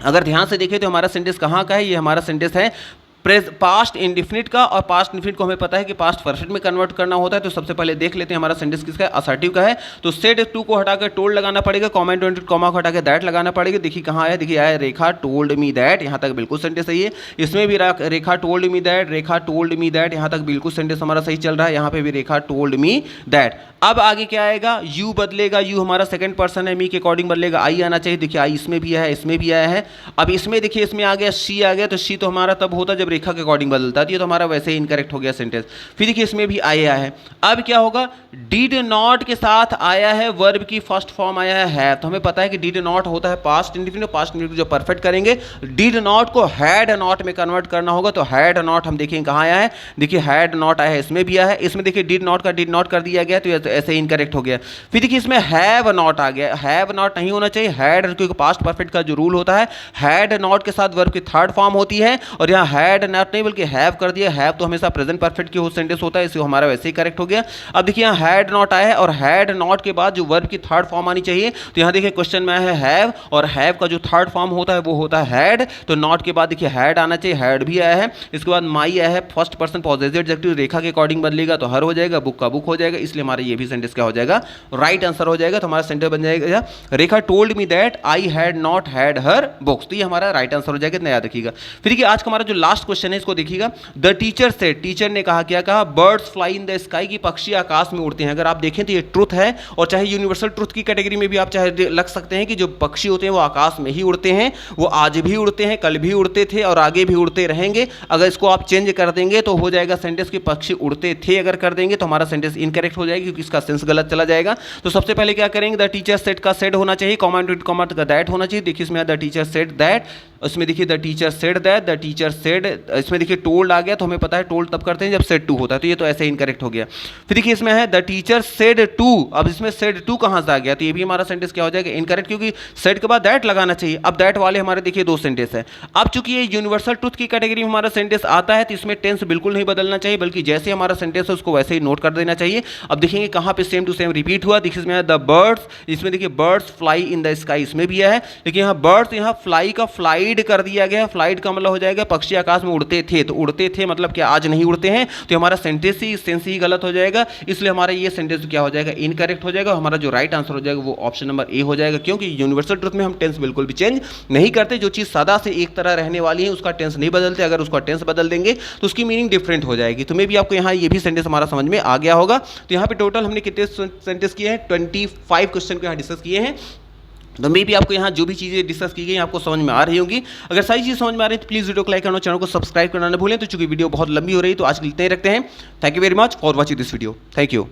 अगर ध्यान से देखें तो हमारा सेंटेंस कहाँ का है, ये हमारा सेंटेंस है पास्ट इंडिफिनिट का, और पास्ट इंडिफिनिट को हमें पता है कि पास्ट परफेक्ट में कन्वर्ट करना होता है। तो सबसे पहले देख लेते हैं हमारा सेंटेंस किसका है, असर्टिव का है। तो सेड टू को हटाकर टोल्ड लगाना पड़ेगा, कॉमेंट कॉमा को हटाकर दैट लगाना पड़ेगा। देखिए कहाँ आया, देखिए आया रेखा टोल्ड मी दैट, यहाँ तक बिल्कुल सेंटेंस सही है। इसमें भी Rekha told me that, Rekha told me that, यहाँ तक बिल्कुल सेंटेंस हमारा सही चल रहा है। यहाँ पे भी रेखा टोल्ड मी दैट। अब आगे क्या आएगा, यू बदलेगा, यू हमारा सेकंड पर्सन है, मी के अकॉर्डिंग बदलेगा, आई आना चाहिए। देखिए आई इसमें भी है, इसमें भी आया है। अब इसमें देखिए इसमें आ गया शी आ गया, तो शी तो हमारा तब होता जब रेखा के अकॉर्डिंग बदलता, तो हमारा वैसे ही इनकरेक्ट हो गया सेंटेंस। फिर देखिए इसमें भी आया है। अब क्या होगा, डिड नॉट के साथ आया है वर्ब की फर्स्ट फॉर्म आया है। तो हमें पता है कि डिड नॉट होता है पास्ट इंडिफिनिट, पास्ट इंडिफिनिट जो परफेक्ट करेंगे, डिड नॉट को हैड नॉट में कन्वर्ट करना होगा। तो हैड नॉट हम देखेंगे कहाँ आया है, देखिए हैड नॉट आया है, इसमें भी आया है। इसमें देखिए डिड नॉट का डिड नॉट कर दिया गया, तो ऐसे इनकरेक्ट हो गया। फिर देखिए इसमें हैव नॉट आ गया, हैव नॉट नहीं होना चाहिए, हैड, क्योंकि पास्ट परफेक्ट का जो रूल होता है हैड नॉट के साथ वर्ब की थर्ड फॉर्म होती है, और यहाँ हैड हैड नॉट नहीं बल्कि हैव कर दिया। हैव तो हमेशा प्रेजेंट परफेक्ट की हो सेंटेंस होता है, इसलिए हमारा वैसे ही करेक्ट हो गया। अब देखिए यहाँ हैड नॉट आया है और हैड नॉट के बाद जो वर्ब की थर्ड फॉर्म आनी चाहिए, तो यहाँ देखिए क्वेश्चन में है हैव, और हैव का जो थर्ड फॉर्म होता है वो होता है हैड, तो नॉट के बाद देखिए हैड आना चाहिए, हैड भी आया है। इसके बाद माई आया है, फर्स्ट पर्सन पॉजिटिव एडजेक्टिव रेखा के अकॉर्डिंग बदलेगा तो हर हो जाएगा, बुक का बुक हो जाएगा, इसलिए हमारा ये भी सेंटेंस क्या हो जाएगा, राइट आंसर हो जाएगा। तो हमारा सेंटेंस बन जाएगा Rekha told me that I had not had her books, तो ये हमारा राइट आंसर हो जाएगा, इतना याद रखिएगा। फिर देखिए आज का हमारा जो लास्ट क्वेश्चन है इसको देखिएगा। द टीचर सेड, टीचर ने कहा, क्या कहा, birds fly in the sky, की पक्षी आकाश में उड़ते हैं। अगर आप देखें तो ये ट्रुथ है, और चाहे यूनिवर्सल ट्रुथ की कैटेगरी में भी आप चाहे लग सकते हैं कि जो पक्षी होते हैं वो आकाश में ही उड़ते हैं, वो आज भी उड़ते हैं, कल भी उड़ते थे और आगे भी उड़ते रहेंगे। अगर इसको आप चेंज कर देंगे तो हो जाएगा सेंटेंस कि पक्षी उड़ते थे, अगर कर देंगे तो हमारा सेंटेंस इनकरेक्ट हो जाएगा क्योंकि इसका सेंस गलत चला जाएगा। तो सबसे पहले क्या करेंगे, द टीचर सेड का सेड होना चाहिए, कॉमा टू कॉमा का दैट होना चाहिए। देखिए इसमें द टीचर सेड दैट, इसमें देखिए the teacher said that, the teacher said, इसमें देखिए टोल्ड आ गया, तो हमें पता है टोल्ड तब करते हैं जब सेड टू होता है, तो ये तो ऐसे इनकरेक्ट हो गया। फिर देखिए इसमें है द टीचर सेड टू, अब इसमें सेड टू कहां से आ गया, तो ये भी हमारा सेंटेंस क्या हो जाएगा, इनकरेक्ट, क्योंकि सेड के बाद दैट लगाना चाहिए। अब दैट वाले हमारे देखिए दो सेंटेंस है। अब चूंकि ये यूनिवर्सल ट्रुथ की कैटेगरी में हमारा सेंटेंस आता है तो इसमें टेंस बिल्कुल नहीं बदलना चाहिए, बल्कि जैसे हमारा सेंटेंस है उसको वैसे ही नोट कर देना चाहिए। अब देखेंगे कहां पे सेम टू सेम रिपीट हुआ, देखिए इसमें द बर्ड्स, इसमें देखिए birds fly in the sky, इसमें भी है, लेकिन यहाँ बर्ड्स, यहाँ फ्लाई का फ्लाइड कर दिया गया। फ्लाइट का मतलब हो जाएगा पक्षी आकाश में उड़ते थे, तो उड़ते थे मतलब क्या आज नहीं उड़ते हैं, तो हमारा सेंटेंस ही सेंस ही गलत हो जाएगा, इसलिए हमारा ये सेंटेंस क्या हो जाएगा, इनकरेक्ट हो जाएगा। हमारा जो राइट आंसर हो जाएगा वो ऑप्शन नंबर ए हो जाएगा, क्योंकि यूनिवर्सल ट्रुथ में हम टेंस बिल्कुल भी चेंज नहीं करते। जो चीज सदा से एक तरह रहने वाली है उसका टेंस नहीं बदलते, अगर उसका टेंस बदल देंगे तो उसकी मीनिंग डिफरेंट हो जाएगी। तो मे भी आपको यहाँ ये भी सेंटेंस हमारा समझ में आ गया होगा। तो यहाँ पे टोटल हमने कितने सेंटेंस किए हैं, 25 क्वेश्चन को यहाँ डिस्कस किए हैं। तो मे भी आपको यहाँ जो भी चीज़ें डिस्कस की गई आपको समझ में आ रही होंगी। अगर सारी चीज़ समझ में आ रही है तो प्लीज़ वीडियो को लाइक करना, चैनल को सब्सक्राइब करना न भूलें। तो चूंकि वीडियो बहुत लंबी हो रही है तो आज के लिए इतना ही रखते हैं। Thank you very much for watching this video. Thank you.